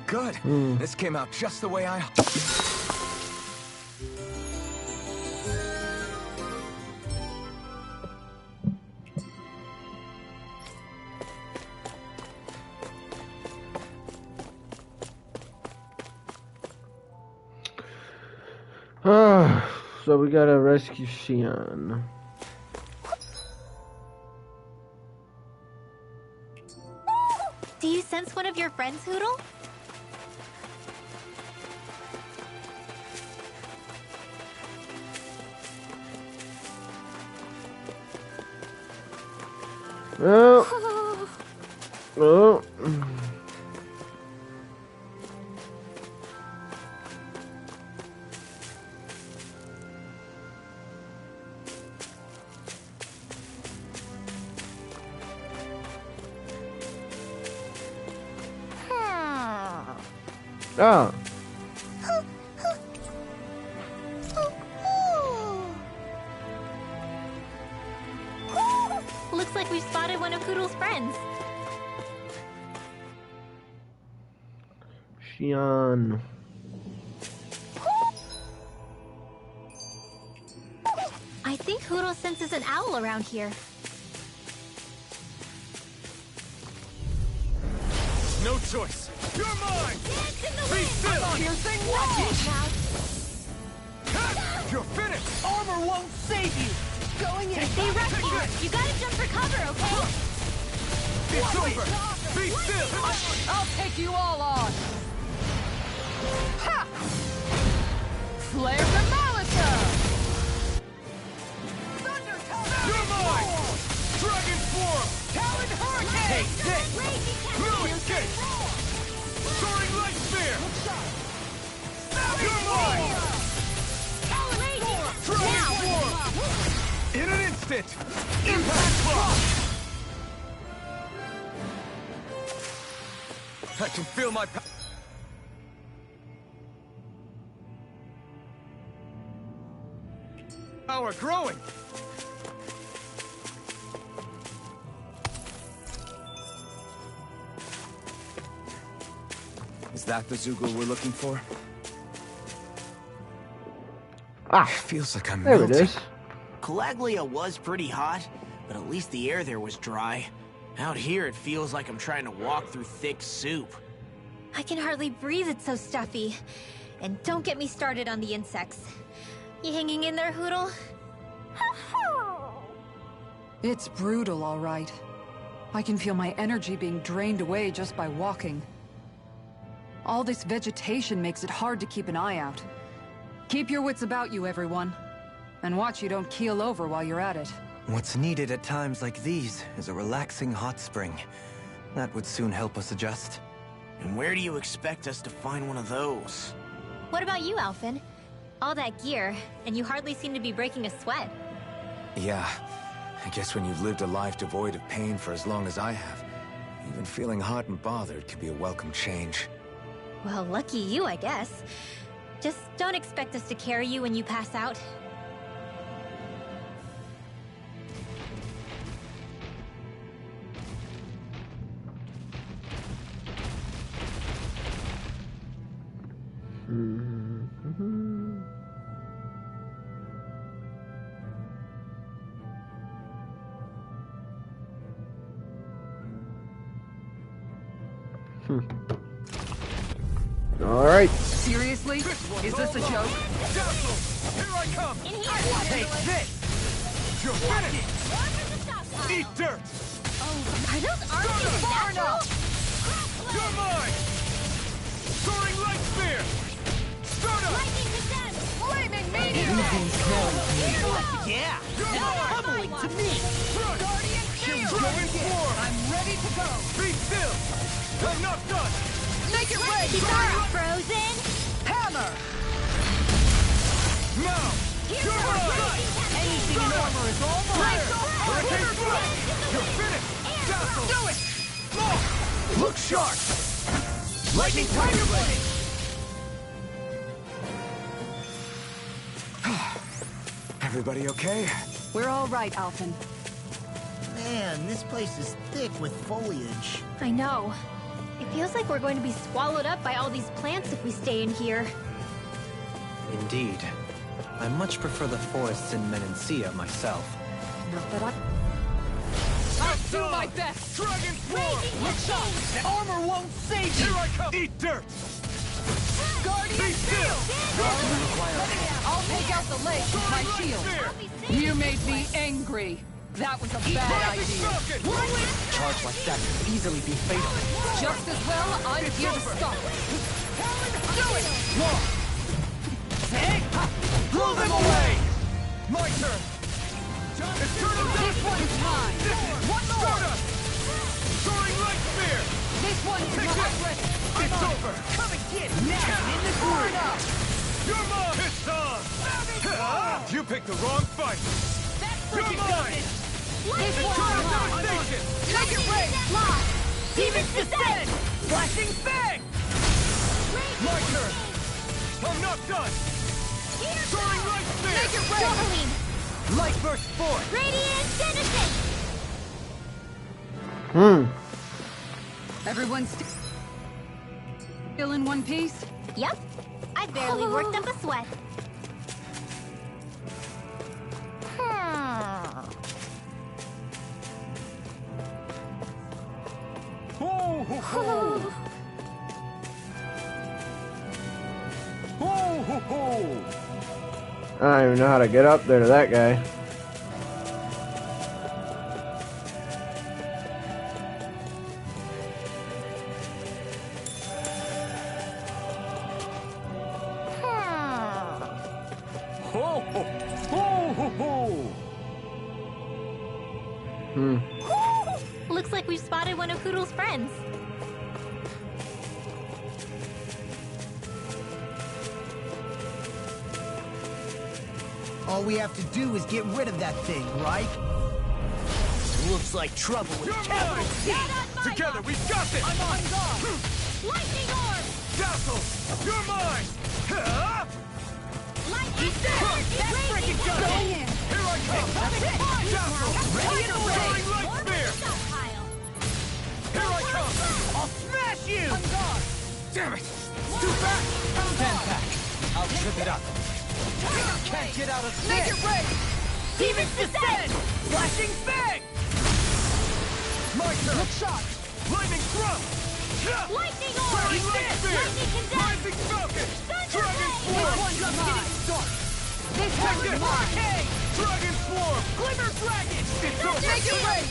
Good. This came out just the way I... So we gotta rescue Xian. Do you sense one of your friends, Hootle? Oh. Oh. Oh. Looks like we've spotted one of Hootle's friends. Xian. I think Hootle senses an owl around here. No choice. You're mine! Dance in the Be wind! still! Piercing watch now. You're finished! Armor won't save you! Going in. Stay rescued. You gotta jump for cover, okay? It's over! Be still! I'll take you all on! Ha! Flare the Molotov! Thunder You're mine! Dragon Form! Talon Hurricane! Take this! No escape! Soaring Light Spear! You're mine! Dragon Form! In an instant! Impact Block! I can feel my power growing! Is that the Zoogle we're looking for? Ah, Feels like I'm there melting. it is. Calaglia was pretty hot, but at least the air there was dry. Out here, it feels like I'm trying to walk through thick soup. I can hardly breathe, it's so stuffy. And don't get me started on the insects. You hanging in there, Hootle? It's brutal, all right. I can feel my energy being drained away just by walking. All this vegetation makes it hard to keep an eye out. Keep your wits about you, everyone. And watch you don't keel over while you're at it. What's needed at times like these is a relaxing hot spring. That would soon help us adjust. And where do you expect us to find one of those? What about you, Alphen? All that gear, and you hardly seem to be breaking a sweat. Yeah, I guess when you've lived a life devoid of pain for as long as I have, even feeling hot and bothered can be a welcome change. Well, lucky you, I guess. Just don't expect us to carry you when you pass out. All right. Seriously? Is this a joke? Here I come! In here! Take this! You're finished! Eat dirt! Are those arms far enough? You're mine! Soaring light spear! Start up! Lightning descent! Flaming meteor! Yeah! You're mine! Pummeling to me! Guardian shield! Dragon swarm! I'm ready to go! Be still! I'm not done! Make it rain! Kisara frozen! Hammer! Now! You're mine! Anything in armor is all mine! Hurricane Blast! You're finished! Dazzle! Do it! Look sharp! Lightning Tiger Blade! Everybody okay? We're all right, Alphen. Man, this place is thick with foliage. I know. It feels like we're going to be swallowed up by all these plants if we stay in here. Indeed. I much prefer the forests in Menancia myself. Not that I'll do my best! Dragon Swarm! Look shot! The armor won't save you! Here I come! Eat dirt! Guardian Be still! I'll take out the leg with my shield. You made me angry. That was a bad idea. Falcon! Charge like that could easily be fatal. Just as well, I'm here to stop it. Do it! Blow them away! My turn! It's turn up This one's mine. One more. Stardust! Soaring light spear! This one's Take not it! ready. It's over! Come and get it now! In the groove! You're mine! It's on! You picked the wrong fight! You're mine! This Turn one's up mine. devastation! Make it rain. Lost! Demons descend! Flashing bang! My turn! I'm not done! Soaring light spear! Make it rain. Doubling! Light burst forth! Radiant Genesis! Everyone's still in one piece? Yep. I barely worked up a sweat. Ho, ho, ho! Ho, ho, ho! I don't even know how to get up there to that guy. Ho, ho, ho, ho, ho! Looks like we've spotted one of Poodle's friends. All we have to do is get rid of that thing, right? Looks like trouble with You're capital mine! T! Together, we've got this! I'm on guard. Lightning orb! Dazzle! You're mine! Huh? Lightning That's freaking Raging good! Going in. Here I come! Dazzle! Ready to Soaring rain! light spear! Stockpile! Here I come! I'll smash you! On guard. Damn it! Too fast! Stand back. I'll trip it up. Can't get out of Make this. it rain. Demons descend! Flashing bang! My turn! Look sharp. Lightning thrust! Lightning orb! Soaring light spear! Lightning condense! Rising falcon! Dragon This swarm! one's Just mine. getting started! This Take one's it! mine. Hey! Dragon swarm! Glimmer dragon! It's over! Make it rain.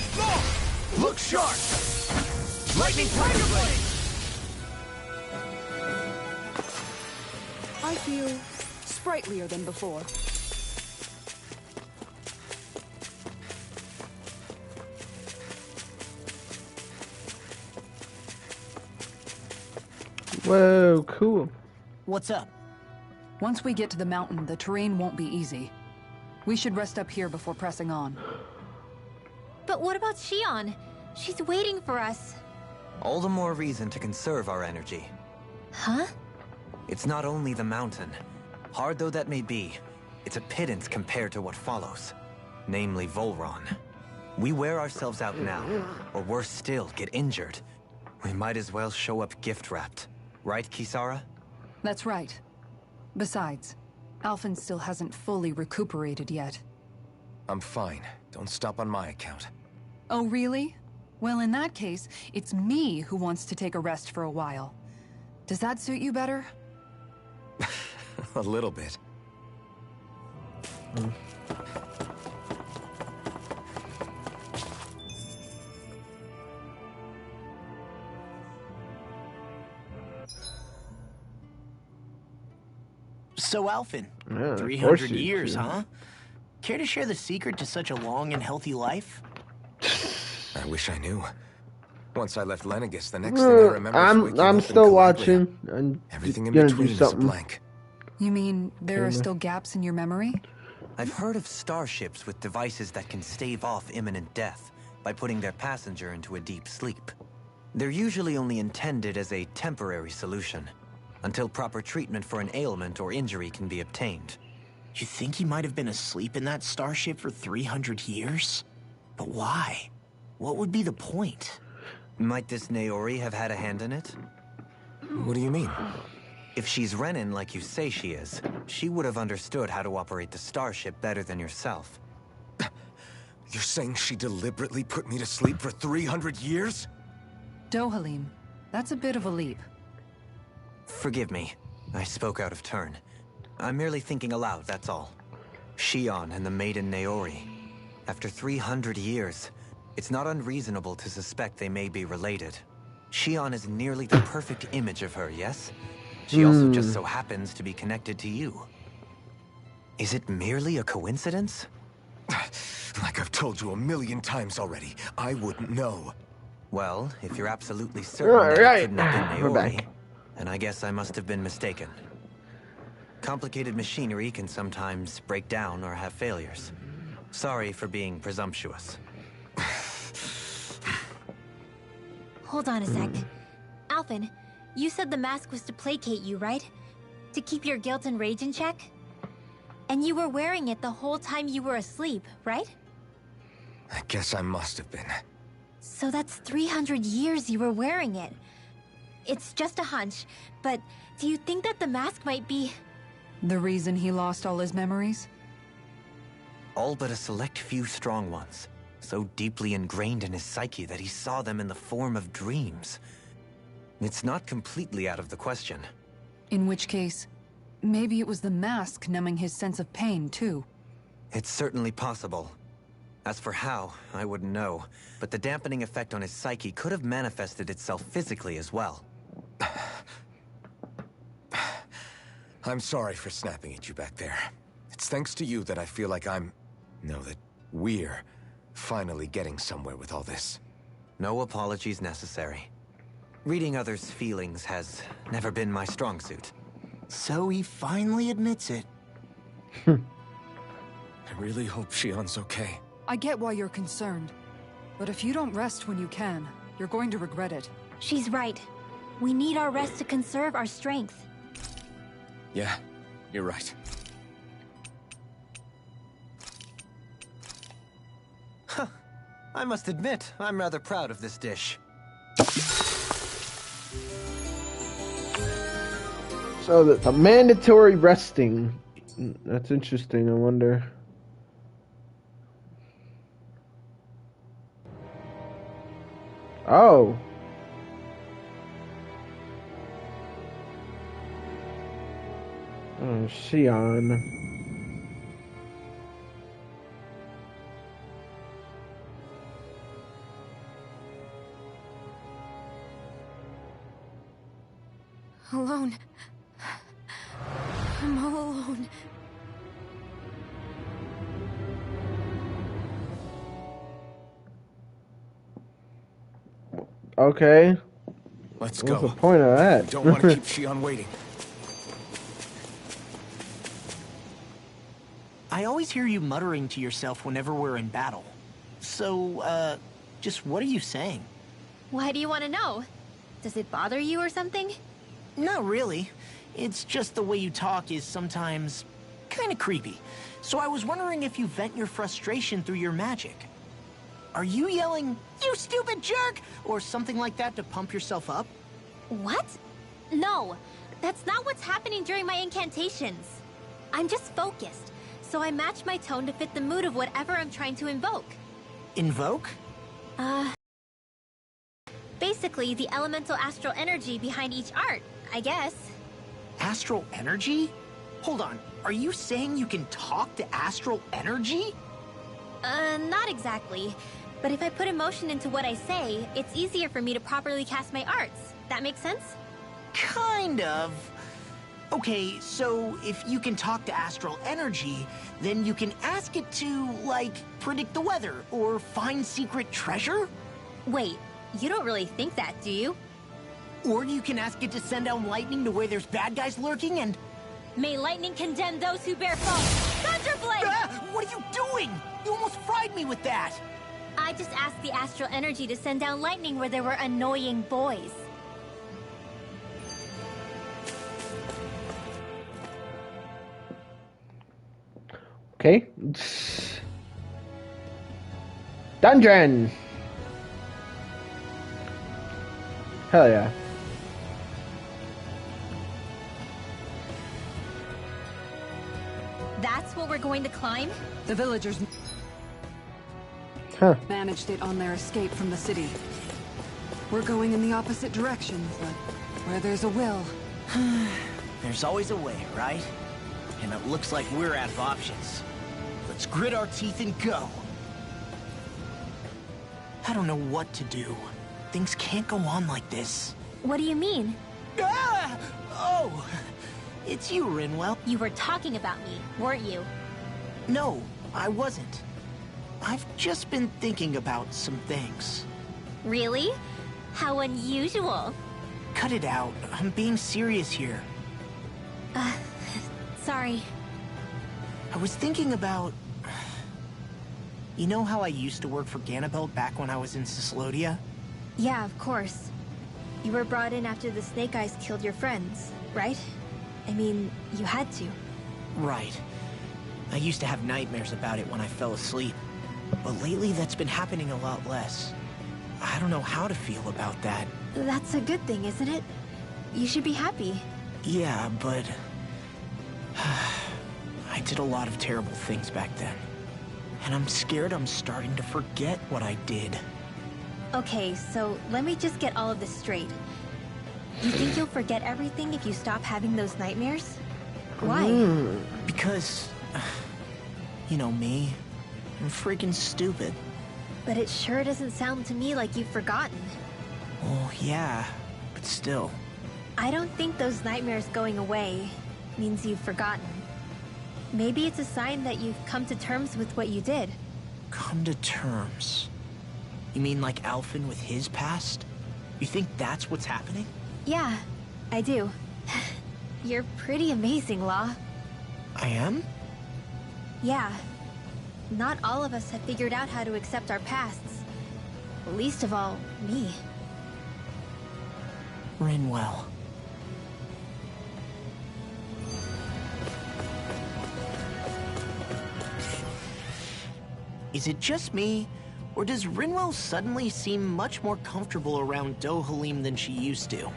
Look sharp! Lightning Tiger Blade! I feel sprightlier than before. Whoa, cool. What's up? Once we get to the mountain, the terrain won't be easy. We should rest up here before pressing on. But what about Shion? She's waiting for us. All the more reason to conserve our energy. Huh? It's not only the mountain. Hard though that may be, it's a pittance compared to what follows. Namely Volron. We wear ourselves out now, or worse still, get injured. We might as well show up gift-wrapped. Right, Kisara? That's right. Besides, Alphen still hasn't fully recuperated yet. I'm fine. Don't stop on my account. Oh, really? Well, in that case, it's me who wants to take a rest for a while. Does that suit you better? A little bit. So, Alphen, Yeah, 300 you years, to. huh? Care to share the secret to such a long and healthy life? I wish I knew. Once I left Lenegis, the next thing I remember is waking up I'm in still Caligula. watching. I'm Everything in gonna between do is a something. blank. You mean there are Okay. still gaps in your memory? I've heard of starships with devices that can stave off imminent death by putting their passenger into a deep sleep. They're usually only intended as a temporary solution, until proper treatment for an ailment or injury can be obtained. You think he might have been asleep in that starship for 300 years? But why? What would be the point? Might this Naori have had a hand in it? What do you mean? If she's Renin like you say she is, she would have understood how to operate the starship better than yourself. You're saying she deliberately put me to sleep for 300 years? Dohalim, that's a bit of a leap. Forgive me. I spoke out of turn. I'm merely thinking aloud, that's all. Shion and the maiden Naori. After 300 years, it's not unreasonable to suspect they may be related. Shion is nearly the perfect image of her, yes? She also just so happens to be connected to you. Is it merely a coincidence? Like I've told you a million times already, I wouldn't know. Well, if you're absolutely certain that it couldn't have been We're Naori, back. then I guess I must have been mistaken. Complicated machinery can sometimes break down or have failures. Sorry for being presumptuous. Hold on a sec. Alphen, you said the mask was to placate you, right? To keep your guilt and rage in check? And you were wearing it the whole time you were asleep, right? I guess I must have been. So that's 300 years you were wearing it. It's just a hunch, but do you think that the mask might be... The reason he lost all his memories? All but a select few strong ones, so deeply ingrained in his psyche that he saw them in the form of dreams. It's not completely out of the question. In which case, maybe it was the mask numbing his sense of pain, too. It's certainly possible. As for how, I wouldn't know, but the dampening effect on his psyche could have manifested itself physically as well. I'm sorry for snapping at you back there. It's thanks to you that I feel like that we're finally getting somewhere with all this. No apologies necessary. Reading others' feelings has never been my strong suit. So he finally admits it. I really hope Shion's okay. I get why you're concerned. But if you don't rest when you can, you're going to regret it. She's right. We need our rest to conserve our strength. Yeah, you're right. I must admit, I'm rather proud of this dish. So that's a mandatory resting. That's interesting, I wonder. Oh. Oh, Shion. Alone. I'm all alone. Okay. Let's What's go. the point of that? Don't want to keep Shion waiting. I always hear you muttering to yourself whenever we're in battle. So, just what are you saying? Why do you want to know? Does it bother you or something? Not really. It's just the way you talk is sometimes kind of creepy. So I was wondering if you vent your frustration through your magic. Are you yelling, "You stupid jerk," or something like that to pump yourself up? What? No, that's not what's happening during my incantations. I'm just focused, so I match my tone to fit the mood of whatever I'm trying to invoke. Invoke? basically the elemental astral energy behind each art, I guess. Astral energy? Hold on, are you saying you can talk to astral energy? Not exactly. But if I put emotion into what I say, it's easier for me to properly cast my arts. That makes sense? Kind of. Okay, so if you can talk to astral energy, then you can ask it to, like, predict the weather or find secret treasure? Wait, you don't really think that, do you? Or you can ask it to send down lightning to where there's bad guys lurking and... May lightning condemn those who bear false! Thunderblade! Ah, what are you doing? You almost fried me with that! I just asked the astral energy to send down lightning where there were annoying boys. Okay. Dungeon! Hell yeah. That's what we're going to climb? The villagers Huh. managed it on their escape from the city. We're going in the opposite direction, but where there's a will. There's always a way, right? And it looks like we're out of options. Let's grit our teeth and go. I don't know what to do. Things can't go on like this. What do you mean? Ah! Oh! It's you, Rinwell. You were talking about me, weren't you? No, I wasn't. I've just been thinking about some things. Really? How unusual. Cut it out. I'm being serious here. Sorry. I was thinking about... You know how I used to work for Ganabelt back when I was in Cyslodia? Yeah, of course. You were brought in after the Snake Eyes killed your friends, right? I mean, you had to. Right. I used to have nightmares about it when I fell asleep. But lately that's been happening a lot less. I don't know how to feel about that. That's a good thing, isn't it? You should be happy. Yeah, but... I did a lot of terrible things back then. And I'm scared I'm starting to forget what I did. Okay, so let me just get all of this straight. You think you'll forget everything if you stop having those nightmares? Why? Because... You know me. I'm freaking stupid. But it sure doesn't sound to me like you've forgotten. Well, yeah, but still. I don't think those nightmares going away means you've forgotten. Maybe it's a sign that you've come to terms with what you did. Come to terms? You mean like Alphen with his past? You think that's what's happening? Yeah, I do. You're pretty amazing, Law. I am? Yeah. Not all of us have figured out how to accept our pasts. Least of all, me. Rinwell. Is it just me, or does Rinwell suddenly seem much more comfortable around Dohalim than she used to?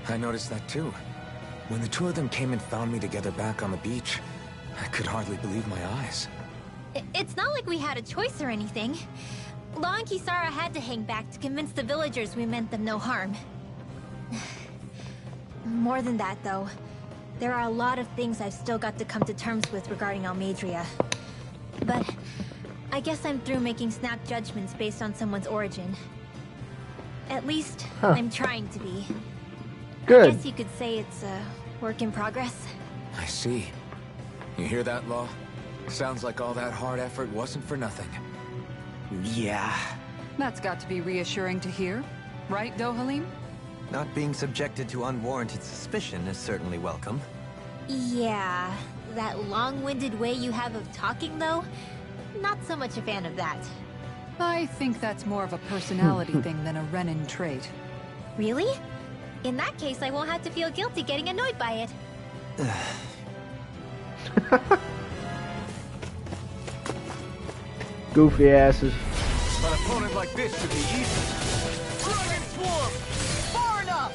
I noticed that too. When the two of them came and found me together back on the beach, I could hardly believe my eyes. It's not like we had a choice or anything. Law and Kisara had to hang back to convince the villagers we meant them no harm. More than that, though. There are a lot of things I've still got to come to terms with regarding Almeidrea. But I guess I'm through making snap judgments based on someone's origin. At least, I'm trying to be. Good. I guess you could say it's a work in progress. I see. You hear that, Law? Sounds like all that hard effort wasn't for nothing. Yeah. That's got to be reassuring to hear, right, Dohalim? Not being subjected to unwarranted suspicion is certainly welcome. Yeah, that long-winded way you have of talking, though? Not so much a fan of that. I think that's more of a personality thing than a Renin trait. Really? In that case, I won't have to feel guilty getting annoyed by it. Goofy asses. An opponent like this should be easy. Dragon Swarm! Far enough!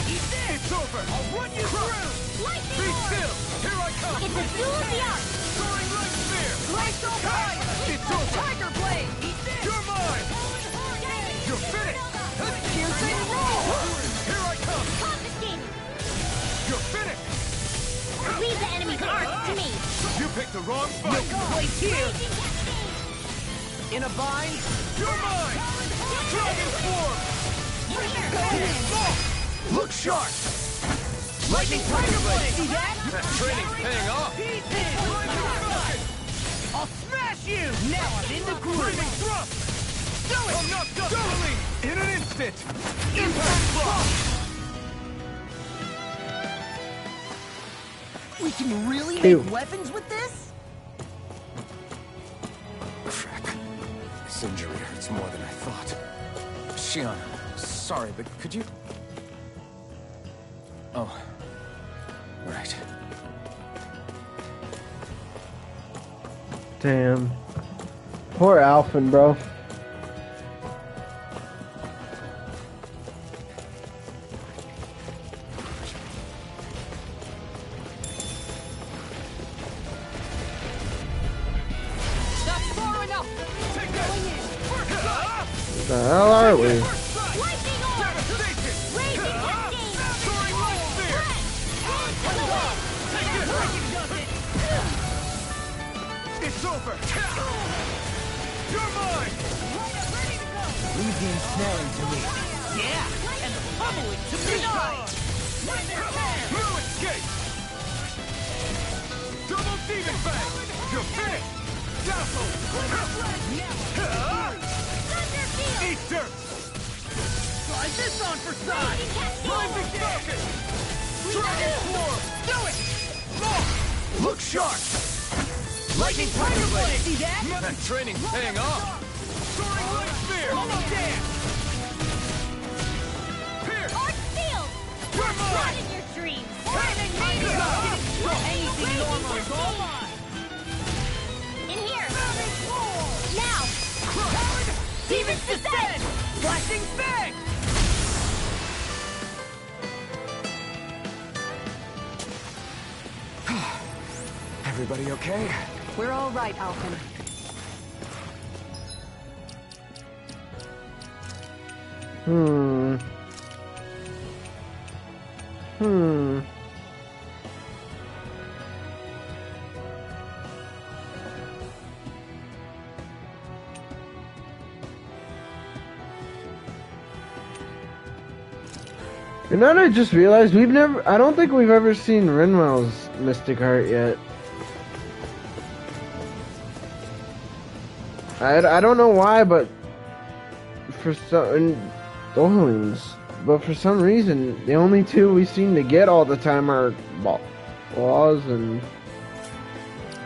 Eat this! It's over! I'll run you through! Lightning Be Orb! still! Here I come! It's a duel of the arts! Soaring Light Spear! Glacial Fire! It's over! Tiger Blade! Eat this! You're mine! You're finished! Piercing Roar! the wrong fight! No place here! In a bind? You're mine! Dragon form! Look sharp! Lightning Tiger Blade! See that? That training's paying off! I'll smash you! Now I'm in the groove! Thrust! Do it! I'm knocked up! Doubling! In an instant! Impact block! We can really Ew. make weapons with this? Crap. This injury hurts more than I thought. Shion, sorry, but could you... Oh. Right. Damn. Poor Alphen, bro. That's far enough! Take that! What the hell are we? Lightning orb! Raging cascade! Soaring light spear! For the win! It's over! You're mine! Leave the ensnaring to me. Yeah, and the pummeling to me. No escape! Double demon bang! You're finished! Dazzle! Eat dirt! Try this on for size. Rising Falcon! Dragon Swarm! Do it! Look sharp! Lightning Tiger Blade! See that? That training's paying off! Soaring light spear! Almost there! Here! Arc field! You're Not mine! in your dreams! Raging Mania! Anything normal is all mine! In here! Now! Demons descend! Flashing Fang! Everybody okay? We're all right, Alphen. Hmm. And then I just realized I don't think we've ever seen Rinwell's Mystic Heart yet. I don't know why, but for some reason, the only two we seem to get all the time are Laws and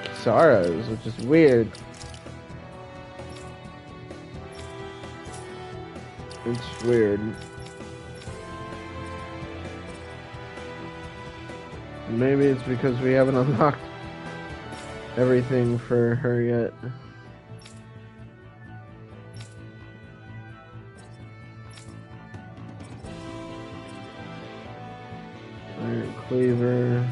Kisara's, which is weird. It's weird. Maybe it's because we haven't unlocked everything for her yet. Iron Cleaver.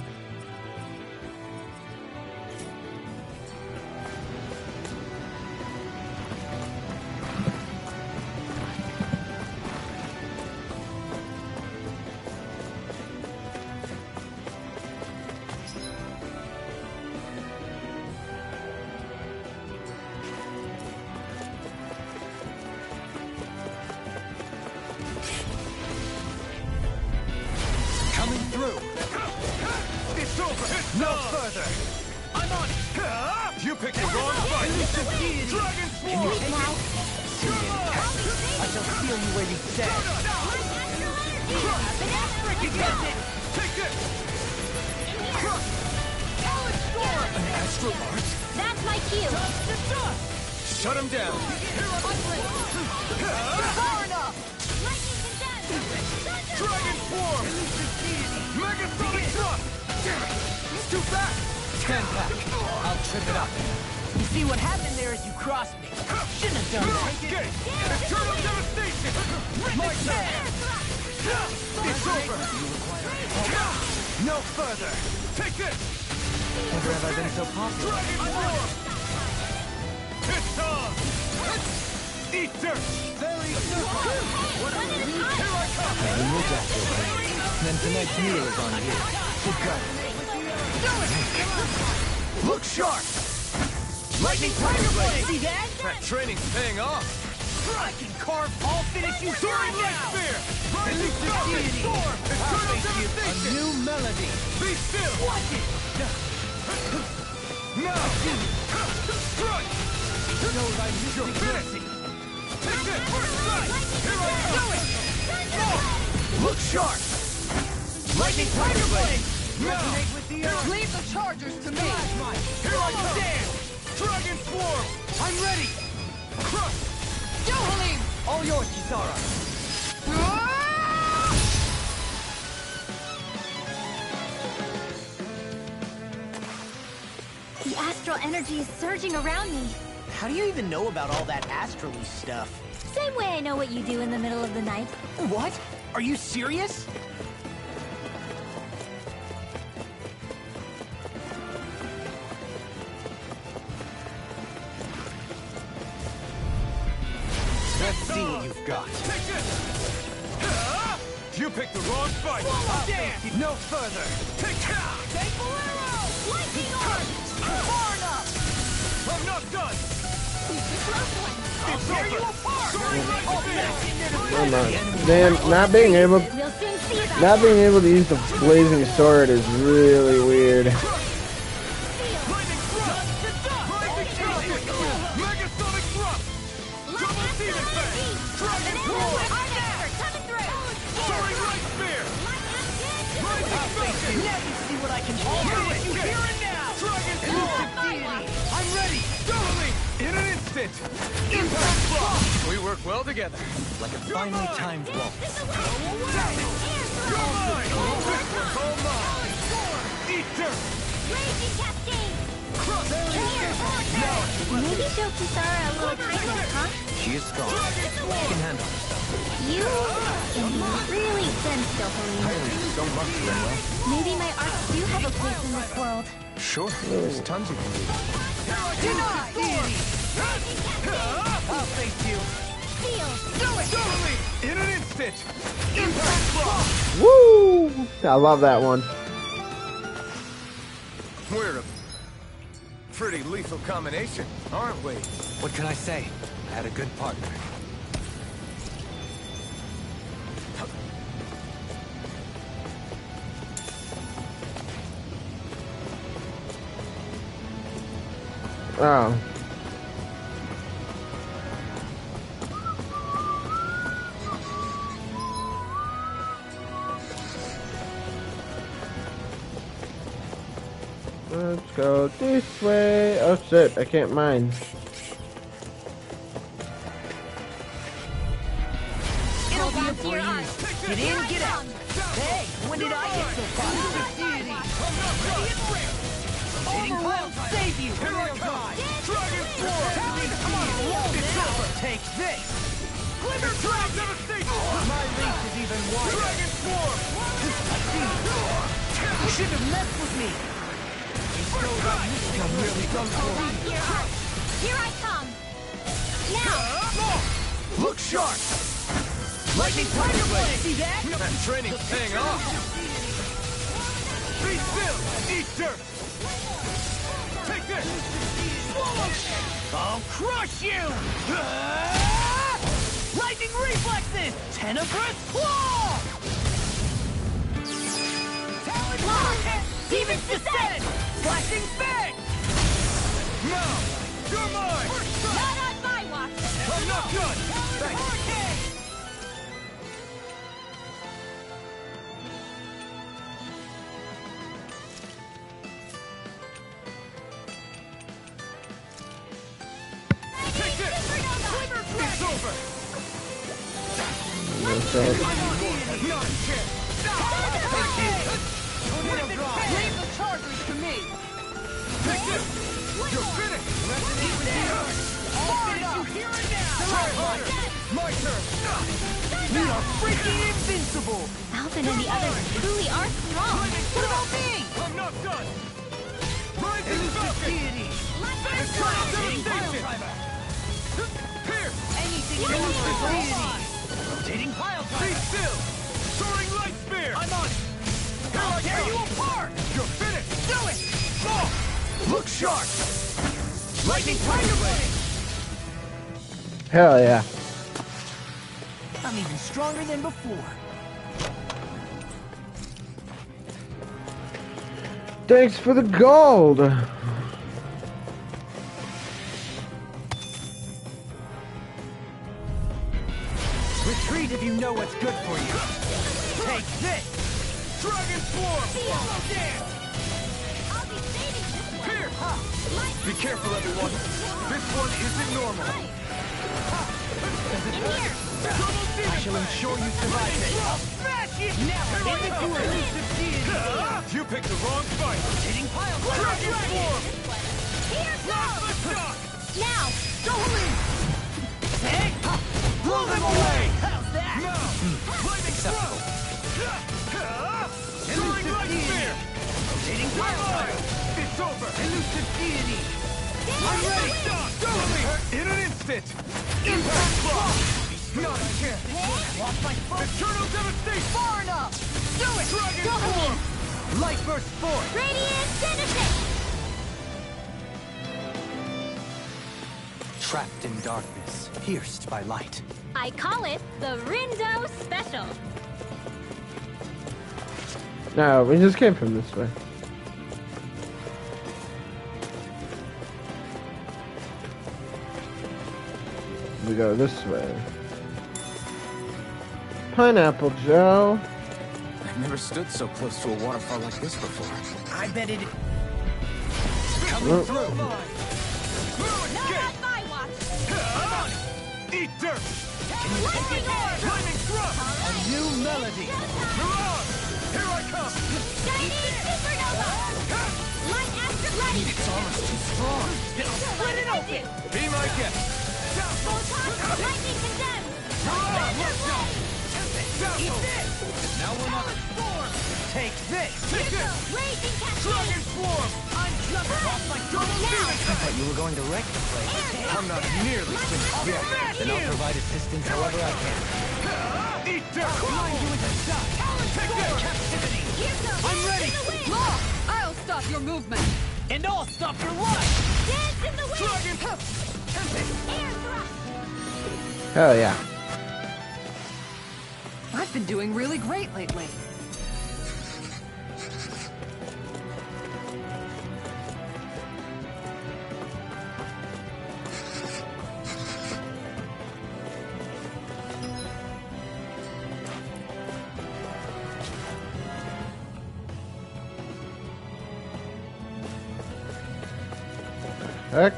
Coming through! It's over! No further! I'm on it! You picked the wrong fight! Dragon Swarm! You're mine! I shall steal you where you stand. You got it! Take this! An astral art? That's my cue! Shut him down! Far enough! Lightning condensed! Dragon Swarm! Megasonic Thrust! It's too fast! 10-pack. I'll trip it up. You see what happened there is you crossed me. Shouldn't have done that. Escape! Eternal devastation! My turn! It's over! No further! Take this! Never have I been so popular. Dragon Swarm! It's on! Eat dirt! Here I come! Then tonight's meal is on you. You got it! Look sharp! Lightning Tiger Blade! See that? That training's paying off! I can carve all finish you Soaring right Light now! Spear! Rising Falcon Storm! Eternal A Devastation! new melody! Be still! Watch it! Now! Strike! Knows I'm You're missing finished! mercy. Take this! First strike! Here I am! Look sharp! Lightning Tiger Blade! Now! Resonate with the earth! Leave the chargers to me! Here I come! Dragon Swarm! I'm ready! Crush! Go, Halim! All yours, Kisara! The astral energy is surging around me. How do you even know about all that astrally stuff? Same way I know what you do in the middle of the night. What? Are you serious? Let's see what you've got. Take this! You picked the wrong fight! Dance! No further! Take that! Take Bolero! Lightning Arm! Far enough! I'm not done! I'll tear you apart! Come on. Man, not being able We'll soon see about not being able to use the blazing sword is really weird. Lightning Thrust! Rising Falcon! Megasonic Thrust! Double Demon Fang! Dragon Claw! coming through! Soaring Light Spear! Rising Falcon! Now you see what I can do! You here and now! Dragon Claw! I'm ready! Totally! In an instant! Impact Block! We work well together. Like a finely timed waltz. You're mine! Crystal Call mine! Eat dirt! Raging Cascade! Crush! Maybe show Kisara a little kindness, huh? She is strong. She can handle herself. You can be really gentle, Halim. Don't rush, Rinwell. Maybe my arts do have a place in this world. Sure, there's tons you can do. I'll face you! Feel! Totally! In an instant! Impact Block! Woo! I love that one. We're a pretty lethal combination, aren't we? What can I say? I had a good partner. Oh. Let's go this way. Oh shit, I can't mine. It'll be a breeze! Get in, get out! Hey, when did I get so far? I'll save you! Here I come! Dragon Swarm! It's over! Take this! Glimmer Cloud Devastation! My reach is even wider! Dragon Swarm! You shouldn't have messed with me! Here I come! Now! Look sharp! Lightning Tiger Blade! See that? That training's paying off! Be still! Eat dirt! Take this! I'll crush you! Lightning reflexes! Tenebrous Claw! Talon Demon's Descent! Flashing Fang! Now! You're mine! Not on my watch! I'm not done! Thanks! Take this! It's over! Not a chance! Leave the chargers to me! Take this! You're finished! I'll finish you here and now! My turn! We are freaking invincible! Alvin and the others truly are strong. What about me? I'm not done! Rising Falcon! Eternal Devastation! Here! Anything you want for deity! Rotating pile Be driver! still! Soaring Light Spear! I'm on it! I'll tear you apart! You're finished! Do it! Oh! Look sharp! Lightning Tiger Blade! Hell yeah. I'm even stronger than before. Thanks for the gold. Retreat if you know what's good for you. Take this! Dragon Swarm! I'll be saving this one. Here! Be careful, everyone. This one isn't normal. In here. I shall ensure you survive it. You picked the wrong fight. Dragon Swarm! Here goes. Now. Blow them away! How's that? Now! Lightning Acceptable. Thrust! Soaring Light Spear! Revive! It's over! Elusive Deity! I'm ready! In an instant! Impact Block! Not a chance! Lost my focus. Eternal Devastation! Far enough. Do it. Dragon Go Swarm! Light burst forth! Radiant Genesis. Trapped in darkness, pierced by light. I call it the Rindo Special. No, we just came from this way. We go this way. Pineapple Joe. I've never stood so close to a waterfall like this before. I bet it. Coming through! Not on my watch. Eat dirt! Lightning Orb. Lightning Thrust! A new melody! Mirage! Here I come! Chinese Supernova. Light Astro Light. Its armor's too strong! Split it open. Be my guest! Photon Lightning Condemned. Now we're not... Take this! Take this! Blazing Cascade. Dragon Swarm! I'm jumping off my double Demon I thought you were going to wreck the place. I'm not nearly finished yet! Then I'll provide assistance however I can. Eat dirt! Blind you with a shot! Take this! Captivity! I'm ready. Law! I'll stop your movement! And I'll stop your life. Dance in the wind. Dragon! Air thrust. Hell yeah. I've been doing really great lately. Heck.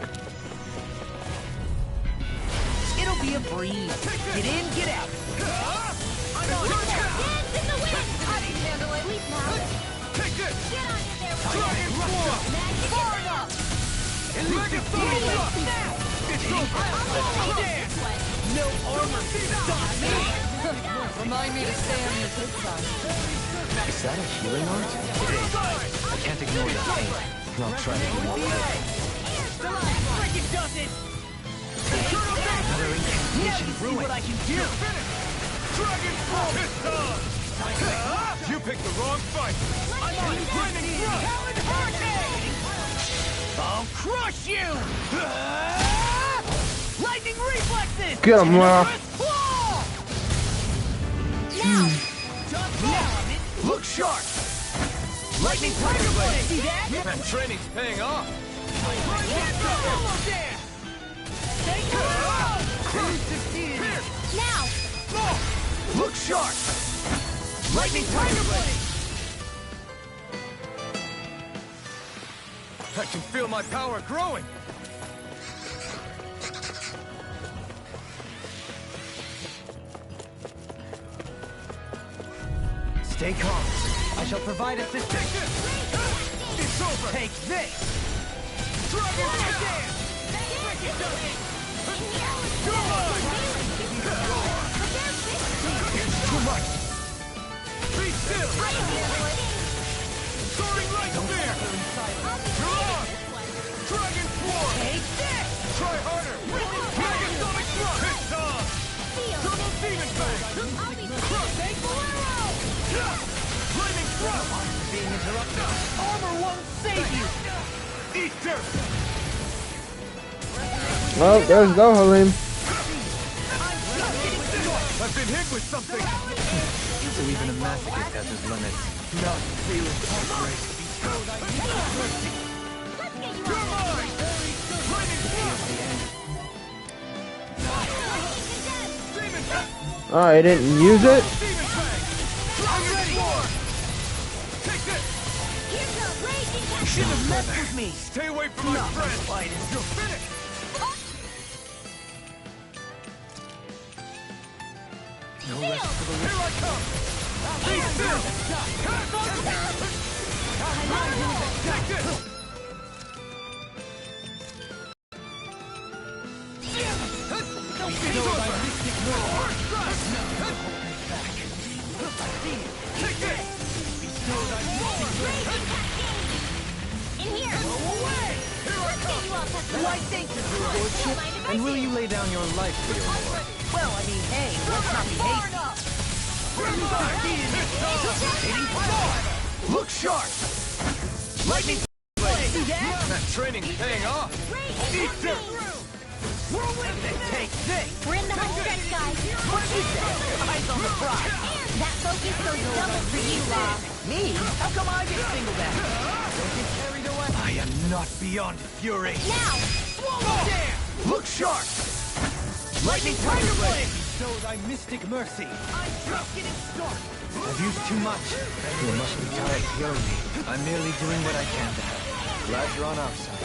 It'll be a breeze. Get in, get out. Dance in the wind. I can handle it. Sweet now. Take this! Get on you there. Dragon Swarm! Magic Far is enough. Dragon Thrust! It's over! No armor can stop me. Remind me to stay on your good side. Is that a healing art? It is. I can't ignore the pain. I'll try to be more careful. Like it doesn't. Another Now incantation you see ruined. what I can do. Dragon Swarm! It's time! You picked the wrong fight! I'm on Lightning Thrust! Talon Hurricane. I'll crush you. Lightning reflexes. Get him, Law. Generous claw. Now. Look sharp! Lightning Tiger Blade. See that? That training's paying off! Now. Look sharp! Lightning Tiger Blade! I can feel my power growing! Stay calm. I shall provide assistance. Take this! It's over! Take this! Dragon Dance! It's too much! Be still! Soaring Light Spear! You're on! Dragon Swarm! Take this. Try harder! Megasonic Thrust! It's on! Turbo Demon Fang! Lightning Thrust! Being interrupted. Armor won't save you. Well, there's go, Halim. I've been hit with something. So even a masochist has his limits. Not feeling great. You're mine. Oh, I didn't use it? You should have messed with me. Stay away from my friend. You're finished. No rest for the Here I come. Be still. Take this. Why, thank you, your lordship. And will you lay down your life for your lord? Well, I mean, hey, let's not be hasty. Look sharp. Lightning. See that? That training's paying off. Eat dirt. Take this. We're in the home stretch, guys. What she said. Eyes on the prize. That focus goes double for you, Law. Me? How come I get singled out? Don't get carried away. I am not beyond fury. Now! Look sharp. Lightning Tiger Blade! Bestow thy mystic mercy. I'm just getting started. I've used too much. You must be tired of hearing me. I'm merely doing what I can to help. Glad you're on our side.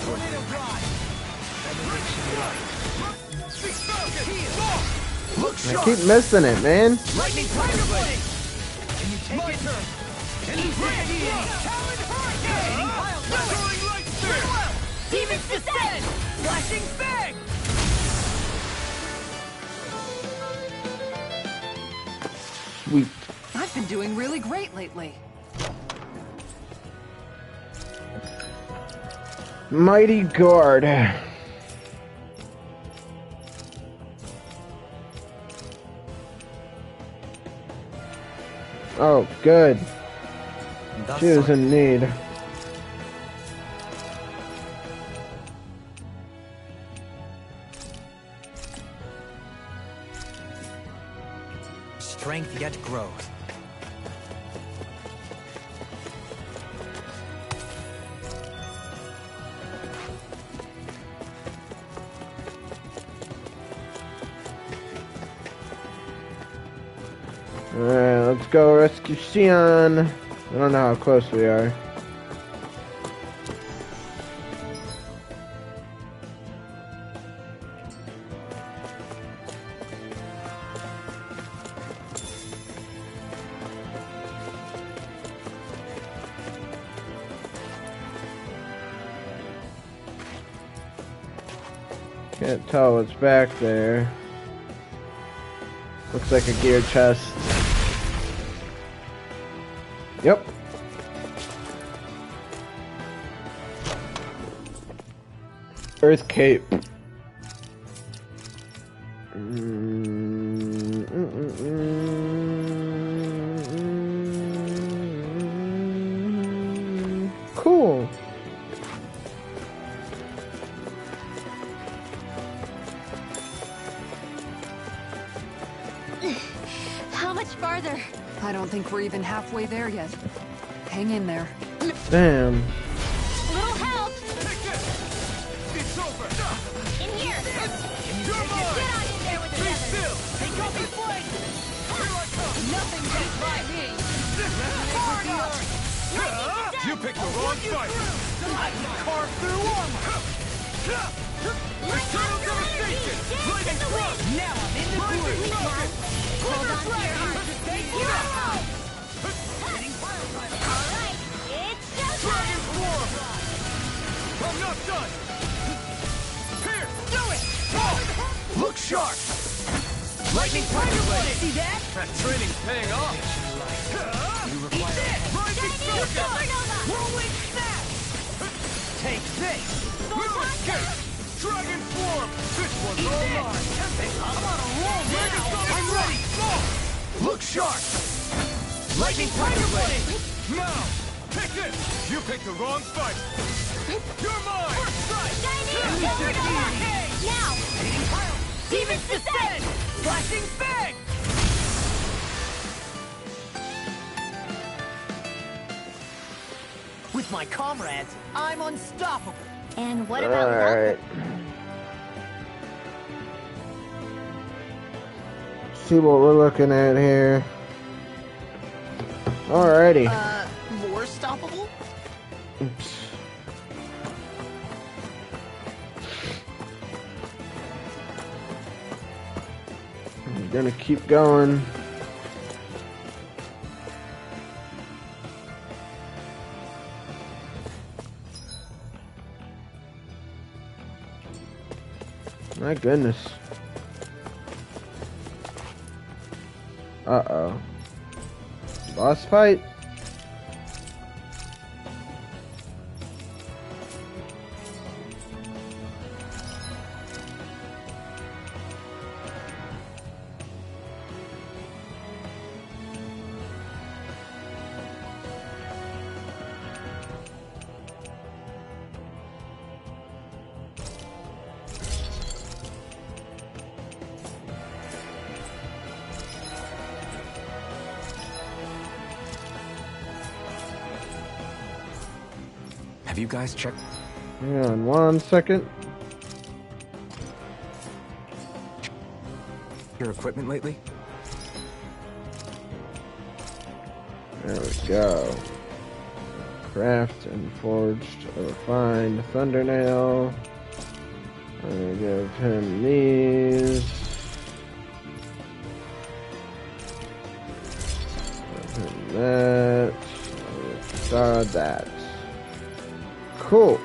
Look I sharp. keep missing it, man. Lightning Tiger Blade! Can you take my turn? Can you take it? Talon Hurricane! Throwing light spear. Demon's Descent! Flashing Fang! Sweet. I've been doing really great lately. Mighty Guard. Oh, good. Thus She is in need. strength yet grows. Alright, let's go rescue Xion. I don't know how close we are. Can't tell what's back there. Looks like a gear chest. Yep. Earth Cape. Cool. How much farther? I don't think we're even halfway there yet. Hang in there. Damn. Little help! It's over. In here! You're mine. Get on in there with the Be others! still. Take off your flank! Here I come. Nothing gets by me! You picked the wrong fight. I can carve through armor! Eternal devastation. Lightning thrust. Now I'm in the groove! Hold on to your heart! Take You're it out! out! Alright, it's showtime! Dragon form. I'm not done. Here. Do it! Look sharp. Lightning Tiger Blade. See that? That training's paying off. Eat this! Rising Chinese Circuit. Supernova! Whirlwind snap! Take this! New escape. Dragon form. This one's all mine. I'm on a roll now! I'm ready! Look sharp. Lightning Tiger Blade. Now. Take this! You picked the wrong fight! You're mine! First strike! Forward overhead! Now! Demons descend! Flashing bang! With my comrades, I'm unstoppable. And what about Alright. See what we're looking at here. Alrighty. More stoppable? Oops. I'm gonna keep going. My goodness. Uh-oh. Boss fight? Have you guys checked Hang on 1 second. your equipment lately? There we go. Craft and forged a refined thundernail. I'm gonna give him these. Give him that. That. Cool.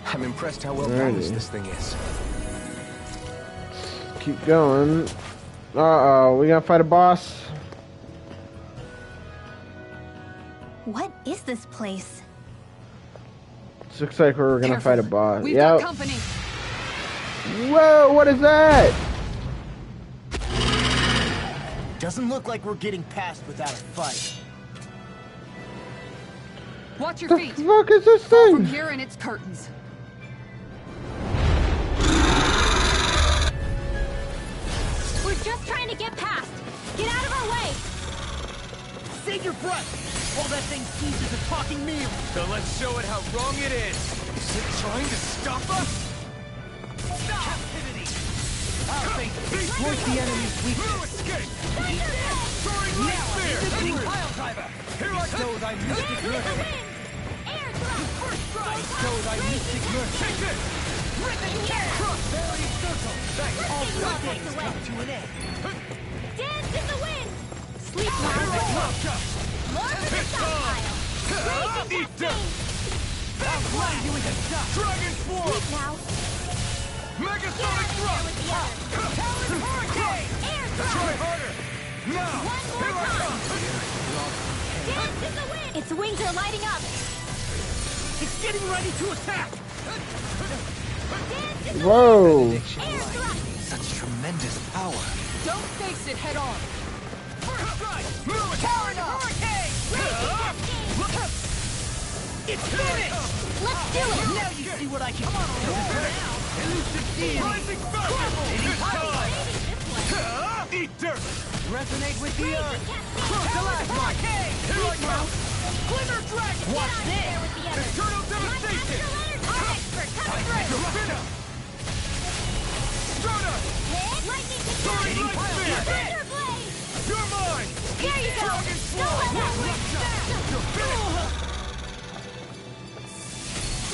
I'm impressed how well Alrighty. balanced this thing is. Keep going. Uh-oh, we gotta fight a boss. What is this place? This looks like we're gonna Careful. fight a boss. We've got Yep. company. Whoa, what is that? Doesn't look like we're getting past without a fight. Watch your The feet. fuck is this From thing? here and it's curtains. We're just trying to get past. Get out of our way. Save your breath while that thing seizes a talking meal. So let's show it how wrong it is. Is it trying to stop us? Stop! Captivity! I'll think exploit the enemy's weakness. No escape! Soaring Now light I'm spear! visiting pile driver. Here I Bestow thy mystic mercy. Air thrust. First strike. Bestow thy mystic mercy. Take this! Ribbon here. Cross fairy circle. All Lifting good love things takes away. come to an end. Dance in the wind. Sleep Here I now. come! Lord of the It's stockpile. on! Eat dirt! I'll grind you into dust. Dragon Swarm! Sleep now. Megasonic Thrust! With the other. Talon hurricane. Air Try thrust. harder! Now! One more Here I time. come! Dance in the wind. Its wings are lighting up. It's getting ready to attack. Dance in the Whoa. air thrust. Such tremendous power. Don't face it head on. First strike. Talon hurricane. It's finished. Let's do it. Now you see what I can do. Elusive deity. Rising festival! It's time! Eat dirt! Resonate with the earth. Talon hurricane. Here I come! Glimmer dragon. Watch this. With the other. Eternal devastation! Expert coming through. Spinner! Stardust! Lightning Soaring control. light spear! Thunder blade. You're mine! There you go. Dragon Don't let that win.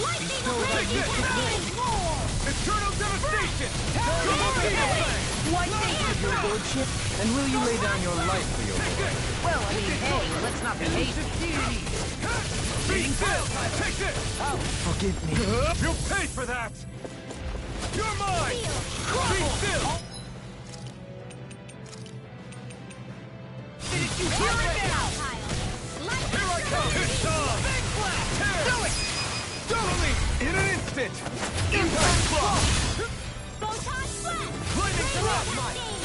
Lightning blade. Eternal devastation! Double beam! Why thank you, your lordship? And will you lay down your life for your lord? Well, I mean, hey, let's not be hasty. Be still! Take this! Forgive me. You'll pay for that! You're mine! Be still! You hear it now? Here I come! It's on! Do it! Totally! In an instant! Impact block! Photon blast! Lightning thrust!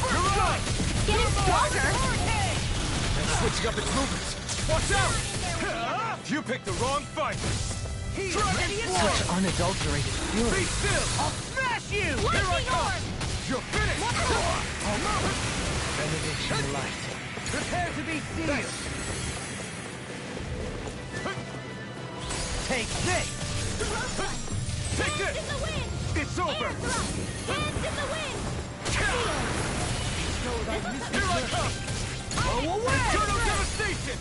You're on! Getting stronger! Switching up its movements! Watch out! You picked the wrong fight! Such unadulterated Be fury. still! I'll smash you! Here I Lightning come! orb! You're finished! Benediction light. Prepare to be sealed! Take this! Take Hands in this! the wind! It's over! Air thrust! Hands in the wind! Here I come! Go away! Eternal devastation!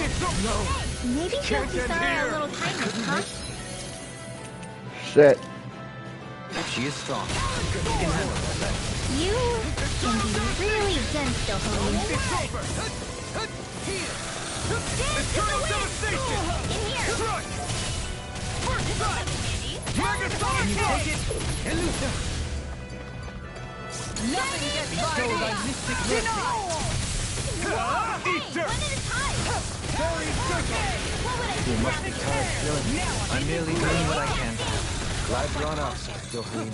It's over! Maybe show Can't end Kisara here. a little kindness, huh? Shit. She is strong. You can be really dense, Dohoney. It's over! Eternal devastation! In here! Strike! First strike! Megasonic strike! Nothing gets by me! Eat dirt! One at a time! What would I do? You must be tired feeling it. I'm merely doing what I can. Glad you're on our side, Dohleen.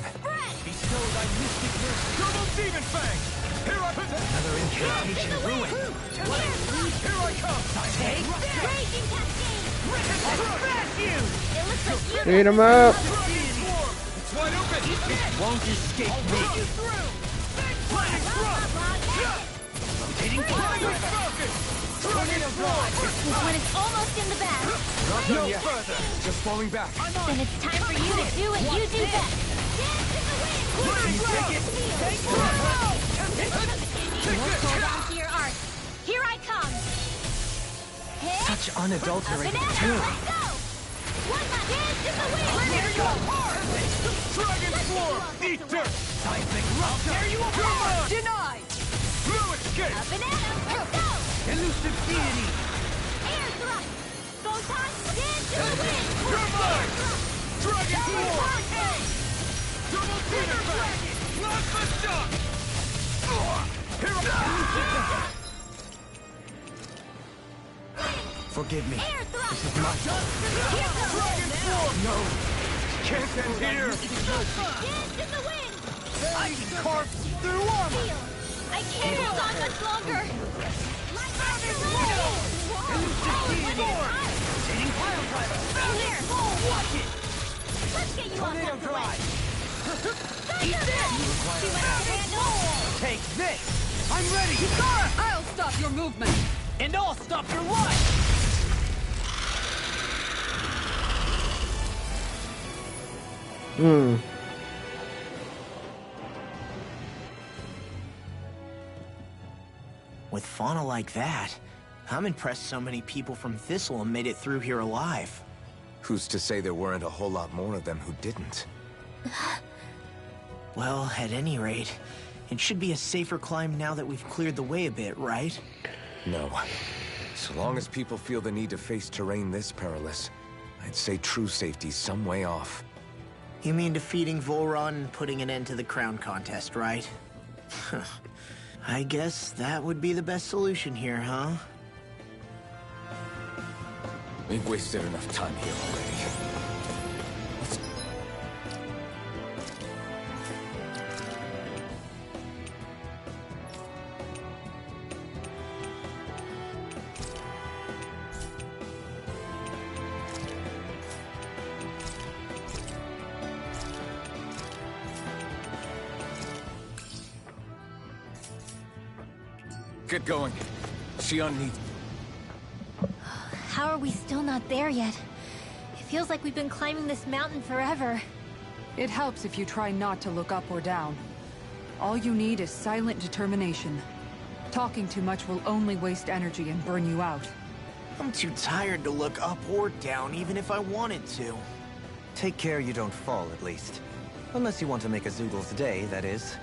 Double Demon Fang! Here I come! Another incantation ruined. Here I come! Take this! Raging cascade! I'll smash you! It looks like you Beat him up. It's wide open! Won't escape me. Lightning thrust! Rotating Lightning Falcon! Tornado Drive! When it's almost in the bag, No further! Just falling back! then it's time for you to do what you do best. Dance in the wind! Take it! Hold on to your arc. Here I come. Hit. Such Up and unadulterated at 'em. fury. Let's go. One left. Dance in the wind. Here you go! Dragon Swarm! Eat dirt! I'll tear you apart! Denied! No escape! Up and at 'em. Let's go. Elusive deity! Air thrust. Photon. Dance in the wind. You're mine! Dragon Double Swarm! hurricane. Double Demon Fang! Not the shock! Here I Forgive me. Air thrust. This is my Dragon Swarm! No! Can't end here! Dance in the wind. I can carve through armor! Feel. I can't hold on much longer. Lightning Rotating pile driver! Here. Watch it! Let's get you on Tornado the way. drive! Eat this. See what I can handle? Take this! I'm ready! Kisara! I'll stop your movement. And I'll stop your life! With fauna like that, I'm impressed so many people from Thistleum made it through here alive. Who's to say there weren't a whole lot more of them who didn't? Well, at any rate, it should be a safer climb now that we've cleared the way a bit, right? No. So long as people feel the need to face terrain this perilous, I'd say true safety's some way off. You mean defeating Volron and putting an end to the crown contest, right? I guess that would be the best solution here, huh? We've wasted enough time here already. Let's... Get going. Shion needs... How are we still not there yet? It feels like we've been climbing this mountain forever. It helps if you try not to look up or down. All you need is silent determination. Talking too much will only waste energy and burn you out. I'm too tired to look up or down, even if I wanted to. Take care you don't fall, at least. Unless you want to make a Zoogle's day, that is.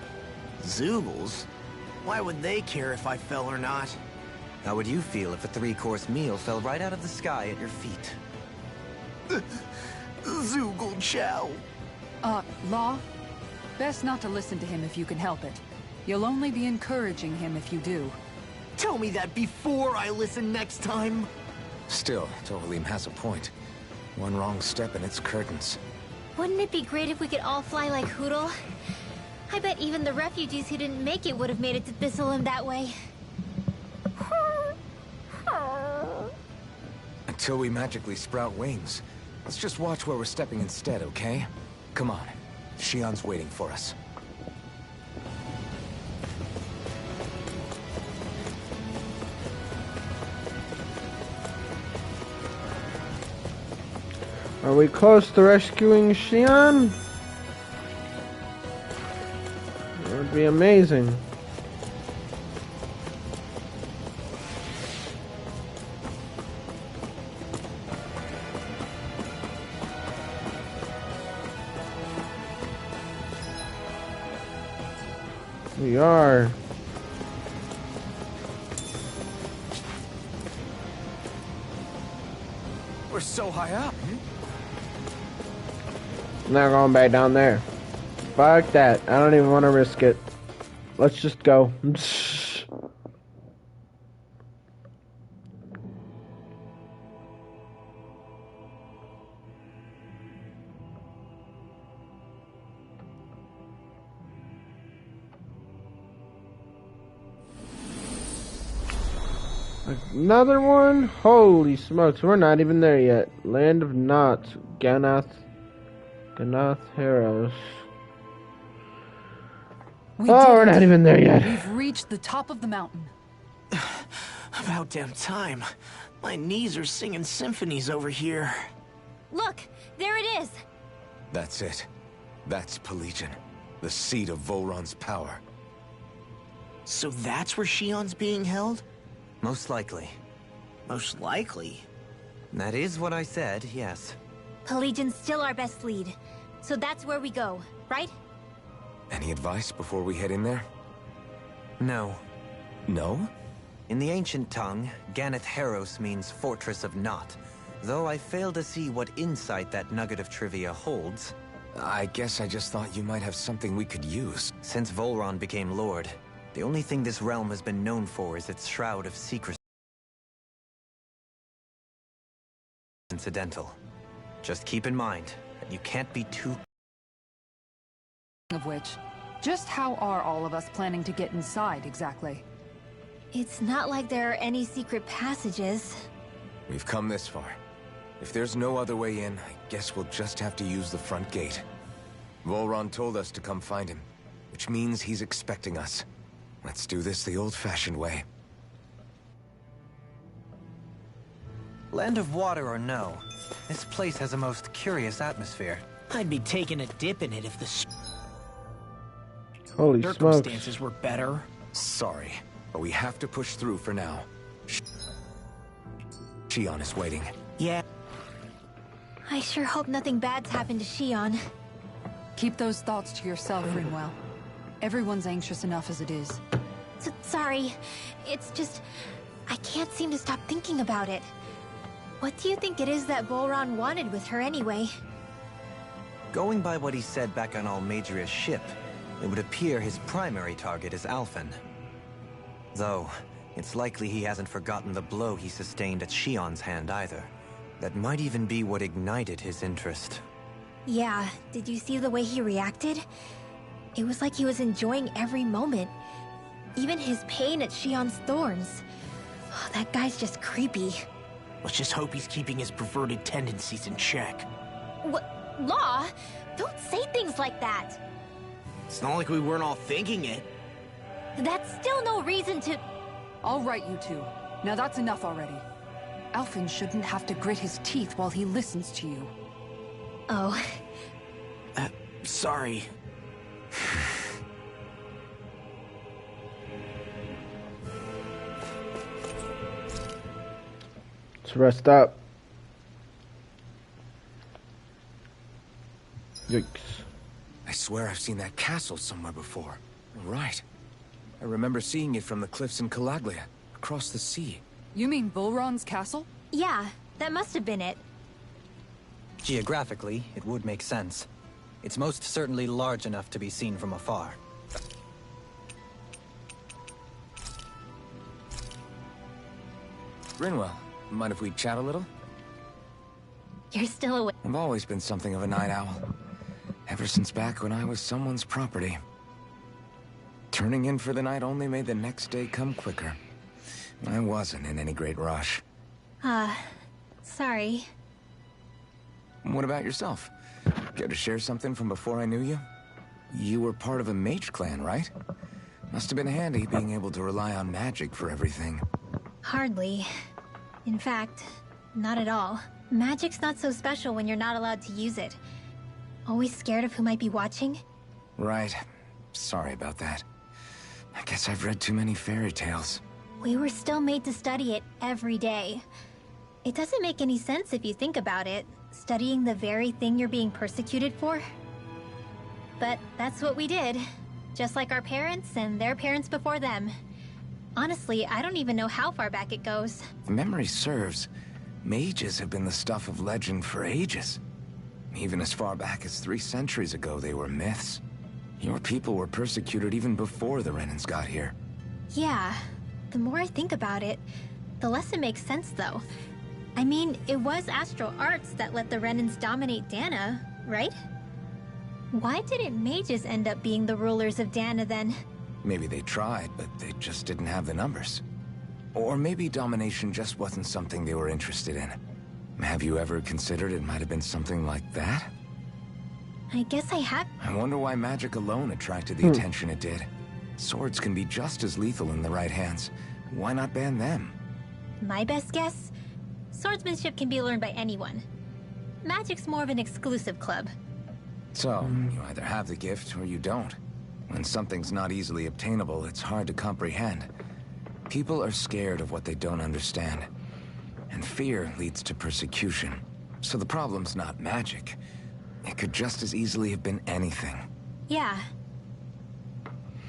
Zoogles? Why would they care if I fell or not? How would you feel if a 3-course meal fell right out of the sky at your feet? Zoogle chow. Law? Best not to listen to him if you can help it. You'll only be encouraging him if you do. Tell me that before I listen next time. Still, Tohalim has a point. One wrong step and it's curtains. Wouldn't it be great if we could all fly like Hootle? I bet even the refugees who didn't make it would have made it to Thistleum that way. Until we magically sprout wings. Let's just watch where we're stepping instead, okay? Come on. Shion's waiting for us. Are we close to rescuing Shion? That would be amazing. We are. We're so high up. Not going back down there. Fuck that. I don't even want to risk it. Let's just go. Another one? Holy smokes, we're not even there yet. Land of Knots. Ganath Heros. We're not even there yet. We've reached the top of the mountain. About damn time. My knees are singing symphonies over here. Look, there it is. That's it. That's Pelegion, the seat of Volron's power. So that's where Shion's being held? Most likely. Most likely? That is what I said, yes. Pelegion's still our best lead. So that's where we go, right? Any advice before we head in there? No. No? In the ancient tongue, Ganath Heros means Fortress of Knot. Though I fail to see what insight that nugget of trivia holds. I guess I just thought you might have something we could use. Since Volron became Lord, the only thing this realm has been known for is its shroud of secrecy. Incidental. Just keep in mind that you can't be too... Of which, just how are all of us planning to get inside, exactly? It's not like there are any secret passages. We've come this far. If there's no other way in, I guess we'll just have to use the front gate. Volron told us to come find him, which means he's expecting us. Let's do this the old-fashioned way. Land of Water or no, this place has a most curious atmosphere. I'd be taking a dip in it if the Holy smokes. circumstances were better. Sorry, but we have to push through for now. Shion is waiting. Yeah. I sure hope nothing bad's happened to Shion. Keep those thoughts to yourself, Rinwell. Everyone's anxious enough as it is. Sorry. It's just... I can't seem to stop thinking about it. What do you think it is that Volron wanted with her anyway? Going by what he said back on Almadria's ship, it would appear his primary target is Alphen. Though, it's likely he hasn't forgotten the blow he sustained at Shion's hand either. That might even be what ignited his interest. Yeah, did you see the way he reacted? It was like he was enjoying every moment. Even his pain at Shion's thorns. Oh, that guy's just creepy. Let's just hope he's keeping his perverted tendencies in check. What? Law? Don't say things like that. It's not like we weren't all thinking it. That's still no reason to... All right, you two. Now that's enough already. Alphen shouldn't have to grit his teeth while he listens to you. Oh. Sorry. Let's rest up. Yikes. I swear I've seen that castle somewhere before. Right. I remember seeing it from the cliffs in Calaglia, across the sea. You mean Bullron's castle? Yeah, that must have been it. Geographically, it would make sense. It's most certainly large enough to be seen from afar. Rinwell, mind if we chat a little? You're still awake. I've always been something of a night owl. Ever since back when I was someone's property. Turning in for the night only made the next day come quicker. I wasn't in any great rush. Sorry. What about yourself? Care to share something from before I knew you? You were part of a mage clan, right? Must have been handy being able to rely on magic for everything. Hardly. In fact, not at all. Magic's not so special when you're not allowed to use it. Always scared of who might be watching? Right. Sorry about that. I guess I've read too many fairy tales. We were still made to study it every day. It doesn't make any sense if you think about it, studying the very thing you're being persecuted for. But that's what we did. Just like our parents and their parents before them. Honestly, I don't even know how far back it goes. If memory serves, mages have been the stuff of legend for ages. Even as far back as 3 centuries ago, they were myths. Your people were persecuted even before the Renans got here. Yeah, the more I think about it, the less it makes sense though. I mean, it was Astral Arts that let the Renans dominate Dana, right? Why didn't mages end up being the rulers of Dana then? Maybe they tried, but they just didn't have the numbers. Or maybe domination just wasn't something they were interested in. Have you ever considered it might have been something like that? I guess I have. I wonder why magic alone attracted the attention it did. Swords can be just as lethal in the right hands. Why not ban them? My best guess? Swordsmanship can be learned by anyone. Magic's more of an exclusive club. So, you either have the gift or you don't. When something's not easily obtainable, it's hard to comprehend. People are scared of what they don't understand. And fear leads to persecution. So the problem's not magic. It could just as easily have been anything. Yeah.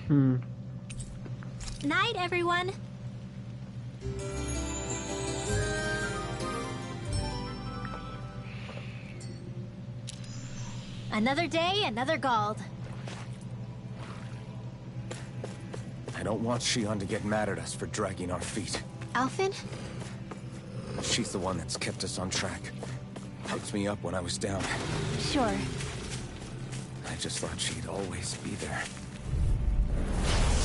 Night, everyone. Another day, another Gald. I don't want Shion to get mad at us for dragging our feet. Alphen? She's the one that's kept us on track. Picked me up when I was down. Sure. I just thought she'd always be there.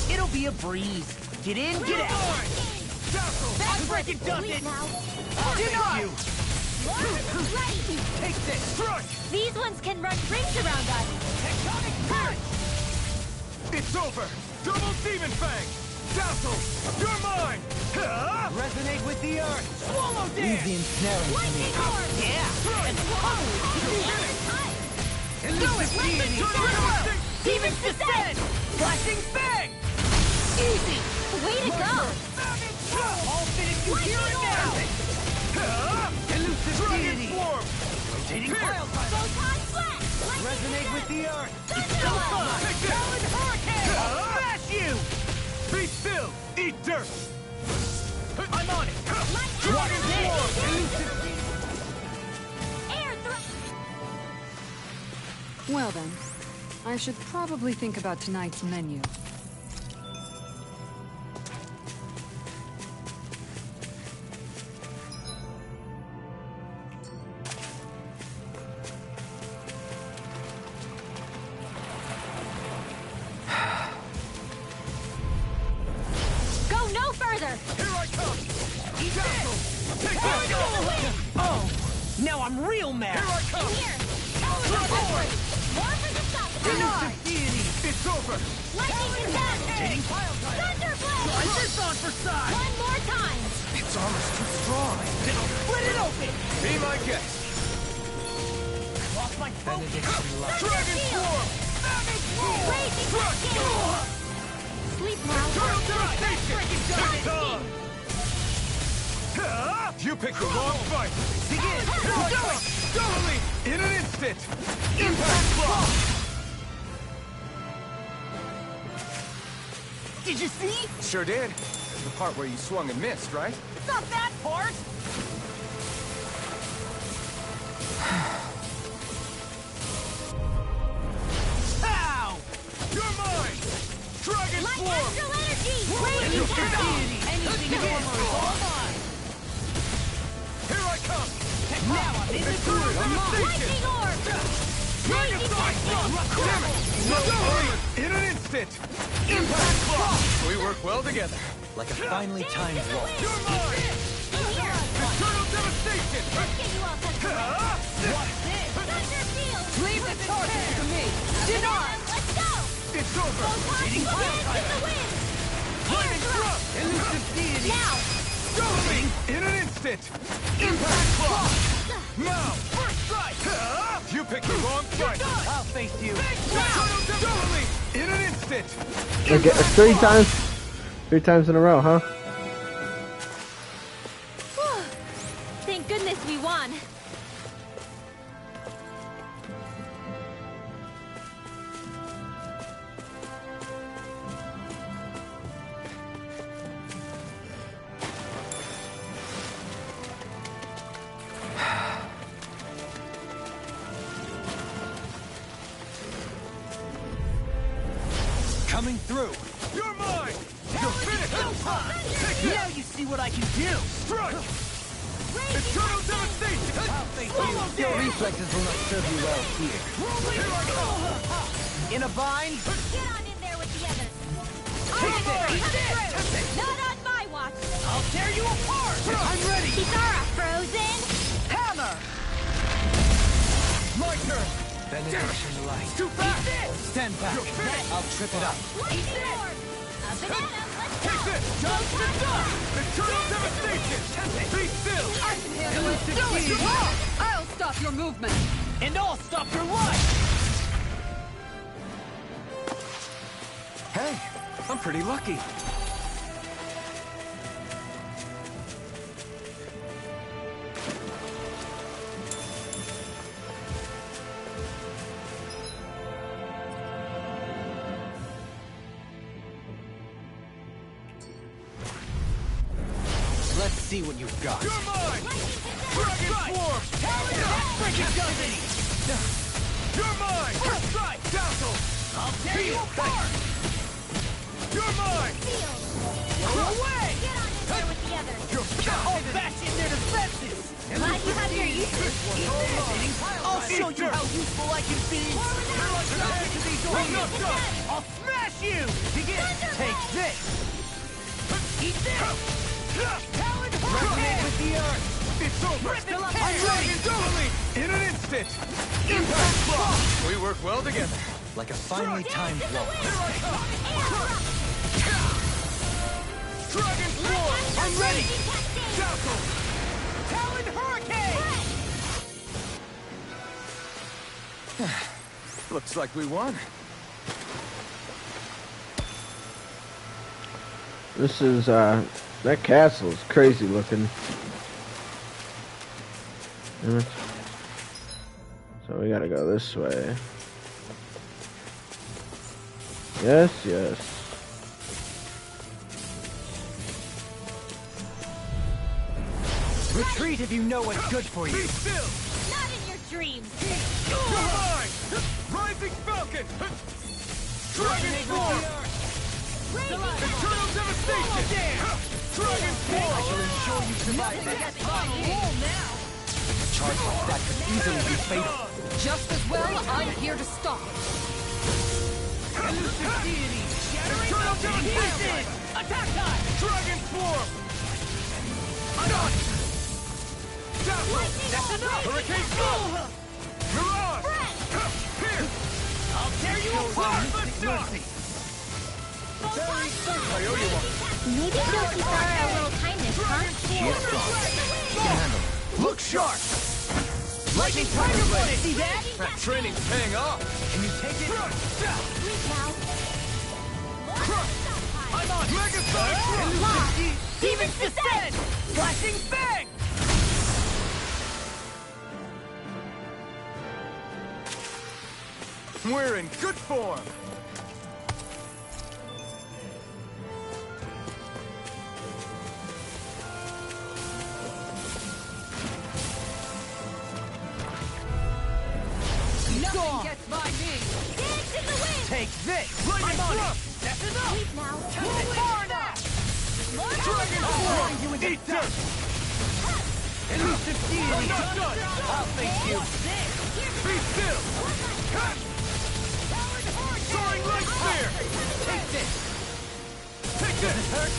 It'll be a breeze. Get in, get out. That freaking does it! Deny! Ready! Take this! Strike! These ones can run rings around us! Tectonic punch! It's over! Double Demon Fang! Dazzle! You're mine! Resonate with the earth! Swallow dance! Easy ensnaring to me. Lightning Orb! Yeah! Elusive deity! Demons descend! Flashing Fang! Easy! Way to go! All fitted you hear it now! Elusive deity! Form! Rotating pile driver! Photon Flash! Resonate with the earth! Thunderblast! Take this! Talon Hurricane! Smash you! Be still! Eat dirt! I'm on it! Dragon Form! Elusive Air Well then, I should probably think about tonight's menu. Go no further! Here I come! Eat this! Take this! Oh! Now I'm real mad! Here I come! Here! Talon forward! More for the stop! Deny! Deity! It's over! Lightning descent! Rotating pile driver! Thunderblast! Punch this on for size! One more time! Its armor's too strong. Then I'll split it open! Be my guest! Lost my focus! Dragon Form! Raging Hurricane! Sleep now! Turtle to the station! Freaking It's on! You picked the wrong fight! Begin! Here I come! Totally! In an instant! Impact block! Did you see? Sure did. The part where you swung and missed, right? It's not that part! Ow! You're mine! Dragon Light Swarm! astral energy! Radiant Deity! Anything normal is all mine! Here I come! Now I'm in the groove! Lightning orb! Dragon Side! Damn it! In an instant! Impact Claw! We work well together. Like a finely timed waltz. You're mine! Here! Eternal Devastation! Let's get you all sent away! What's this? Thunder Field! Leave the charges to me! Dinar! Let's go! It's over! Hitting dance in the wind! Lightning Thrust! Elusive deity! Now! Going! In an instant! Impact Claw! Now! First strike! You picked the wrong fight! I'll face you! Eternal Devastation! In an instant! Okay, three times in a row, huh? Whew. Thank goodness we won. Coming through. You're mine! You're finished! Take Now you see what I can do! Strike! Eternal Devastation! I'll face you! Your reflexes will not serve you well here. Here I come! In a bind? Get on in there with the others. Take this! Not on my watch. I'll tear you apart! I'm ready! Kisara, frozen. Hammer! My turn! Benediction light. Too fast! Stand back. You're finished! I'll trip it up. Lightning orb. A banana. Let's go. Take this! Don't touch us. Eternal Devastation! Be still! Elusive Do it! deity! I'll stop your movement! And I'll stop your life! Hey, I'm pretty lucky. Let's see what you've got. You're mine! Dragon Swarm! Freaking destiny! You're mine! First strike! Dazzle! I'll tear you apart! You're mine! Go away! Get on in there with the others. I'll bash in their defenses! Glad you have your uses. I'll show you how useful I can be! I'm not done! I'll smash you! Begin! Take this! Eat this! Talon Hurricane! With the earth! It's over! Still up I'm ready! Dueling! In an instant! Impact Claw! We work well together. Like a finely timed waltz. Here I come! Dragon Swarm! I'm ready! Dazzle! Talon Hurricane! Looks like we won. This is, that castle is crazy looking. Damn it. So we gotta go this way. Yes, yes. Retreat if you know what's good for Be you. still! Not in your dreams. You're mine! Rising Falcon! Dragon Swarm! Eternal Devastation! Dragon Swarm! I shall ensure you survive this. Charge like that could easily be fatal. Just as well, I'm here to stop it. Elusive deity! Eternal Devastation! Attack time! Dragon Swarm! Done! Dazzle! That's enough! Hurricane Skull! Mirage! Here! I'll tear you apart! Let's go! I owe you one. Maybe show Kisara a little kindness, huh? She is strong. She can handle it. Look sharp! Lightning Tiger Blade! See that? That training's paying off! Can you take it? I'm on! Mega Sonic! Demons descend! Flashing Fang! We're in good form! on! Gets by me. Dance in the wind! Take this! Lightning I'm on thrust! it! That's enough! Leap now. Far enough! Dragon I'll Form! grind you into Eat dust! this! Elusive deity! I'm not done! I'll thank you! Be still! Cut! Soaring Light Spear! Take this! Take this! Hurt?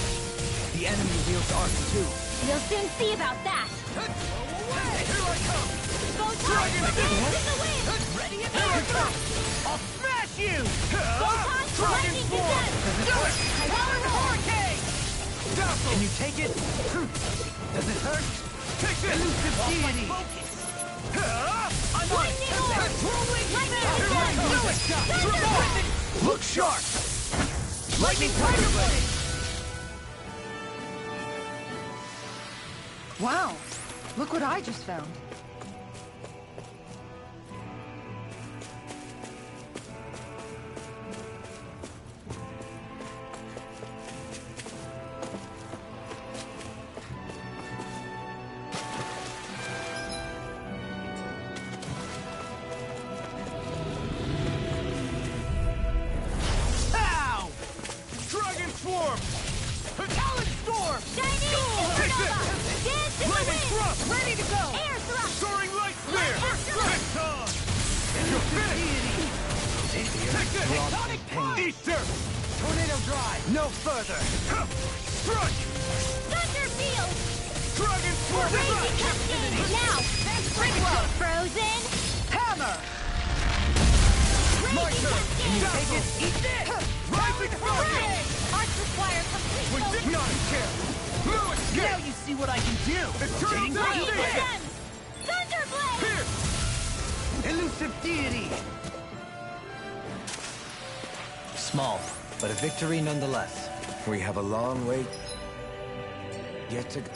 The enemy wields arc too. You'll soon see about that. Here I come! Photon, dance in the wind! Ready and Here I come! I'll smash you! Photon, Dragon lightning Form! descent! Do it! Power hurricane! Dazzle! Can you take it? Does it hurt? Take this! Elusive deity! I'm on it! Lightning orb! Whirlwind Lightning command! descent! Do it! Thunder! Look sharp! Lightning Tiger Blade! Wow. Look what I just found. Pow! Dragon Swarm! Talon Storm! Shining Take Supernova! this! Dance in the Lightning wind! Thrust! Ready to go! Air thrust! Soaring Light Spear! Airthrust! Tekton! Take this! Tectonic Punch! Easter! Tornado Drive! No further! Strike! Thunder field! Dragon Swarm! Raging cascade! Now! Sprinkler! Frozen! Hammer! Raging cascade! Take it! Eat this! Rising Falcon! Arts require complete We focus! did not care! No Now escape! you see what I can do! Eternal Lightning Devastation! descends! Thunderblade! Here! Elusive deity! Small, but a victory nonetheless. We have a long way yet to go.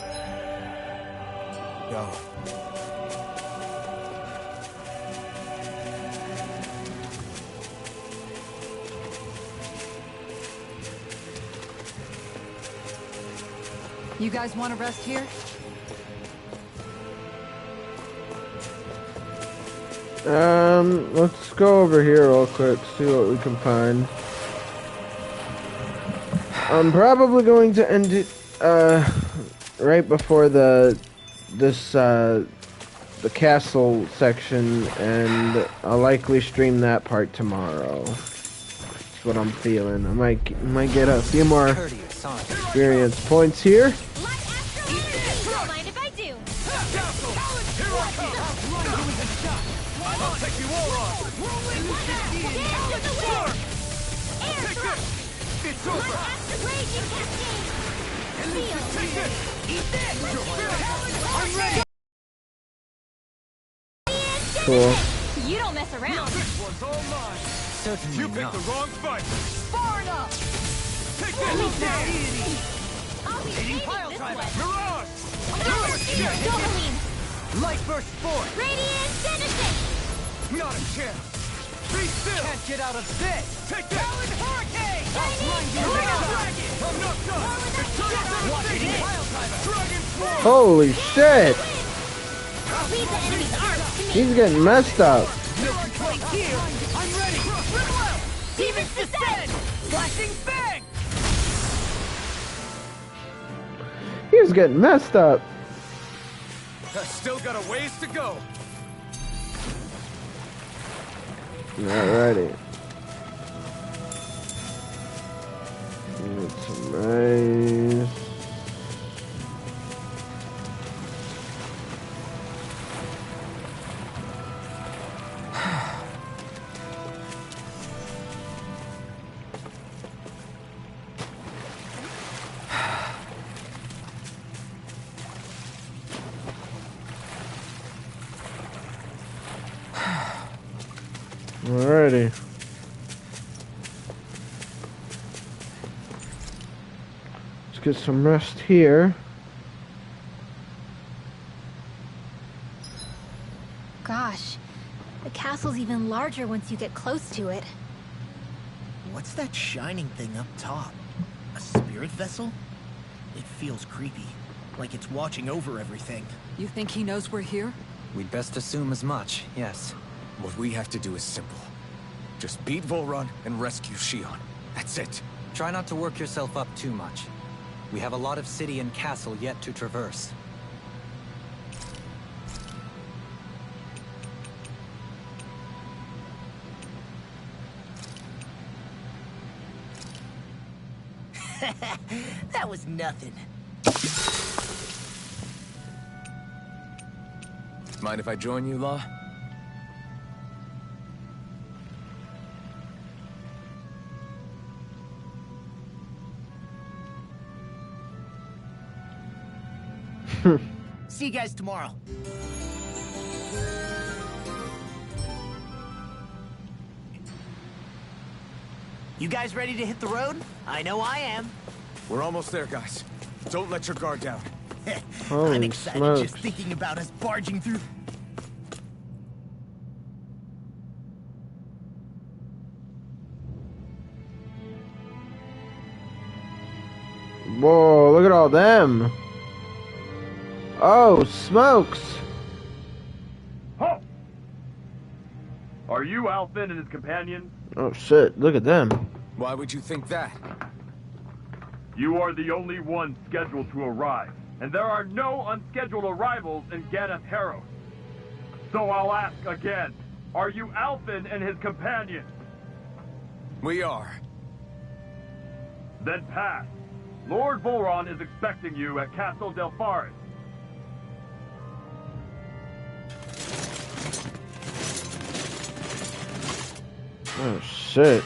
You guys want to rest here? Let's go over here real quick, see what we can find. I'm probably going to end it, right before the castle section, and I'll likely stream that part tomorrow. That's what I'm feeling. I might get a few more Courteous, huh? experience points here. Light astral energy! Don't mind if I do! Dazzle! Here I come! I'll take you all on! Dance in the wind! Air Take thrust! this! It's Light over! astral raging cascade! Field! Take this! Eat this! I'm ready! Cool. You don't mess around! This one's all mine! Certainly You picked not. the wrong fight! Far enough! Take Elusive this! deity! I'll be saving pile this driver. one! Mirage! Thunder field! Domaline! Light burst forth! Radiant Denison! Not a chance! Be still! Can't get out of this! Take that! Hurricane! Shining Dragon! I'm not done! Eternal Watch it! Devastation! Pile driver! Dragon Swarm! Holy shit! Lead the enemy's arms to me! He's getting messed up. No complaint here! I'm ready! Ripple out! Demon's Descent! Flashing bang! He's getting messed up. I still got a ways to go! Alrighty. Need some ice. Alrighty. Let's get some rest here. Gosh, the castle's even larger once you get close to it. What's that shining thing up top? A spirit vessel? It feels creepy, like it's watching over everything. You think he knows we're here? We'd best assume as much, yes. What we have to do is simple. Just beat Volron and rescue Shion. That's it. Try not to work yourself up too much. We have a lot of city and castle yet to traverse. That was nothing. Mind if I join you, Law? See you guys tomorrow. You guys ready to hit the road? I know I am. We're almost there, guys. Don't let your guard down. I'm excited smokes. just thinking about us barging through. Whoa, look at all them. Oh, smokes. Halt! Are you Alphen and his companions? Oh shit, look at them. Why would you think that? You are the only ones scheduled to arrive, and there are no unscheduled arrivals in Ganath Haros. So I'll ask again, are you Alphen and his companions? We are. Then pass. Lord Volron is expecting you at Castle Delpharis. Oh shit.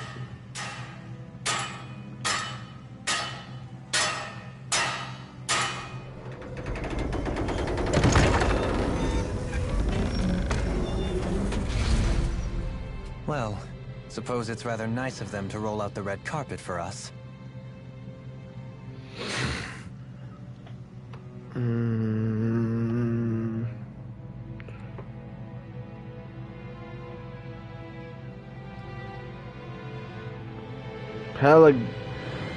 Well, suppose it's rather nice of them to roll out the red carpet for us.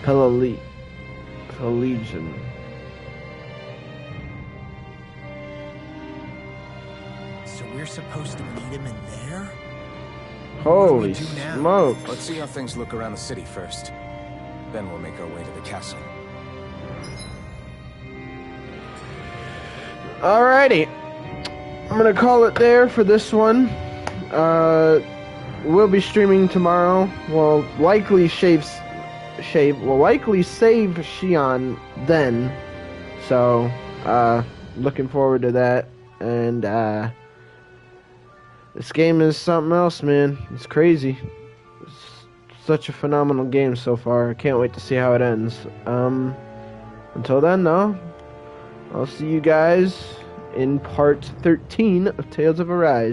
Pelagian. So we're supposed to meet him in there? Holy What do we do now? smokes. Let's see how things look around the city first. Then we'll make our way to the castle. Alrighty. I'm gonna call it there for this one. We'll be streaming tomorrow. We'll likely save Shion then. So, looking forward to that. And, this game is something else, man. It's crazy. It's such a phenomenal game so far. I can't wait to see how it ends. Until then, though, I'll see you guys in part 13 of Tales of Arise.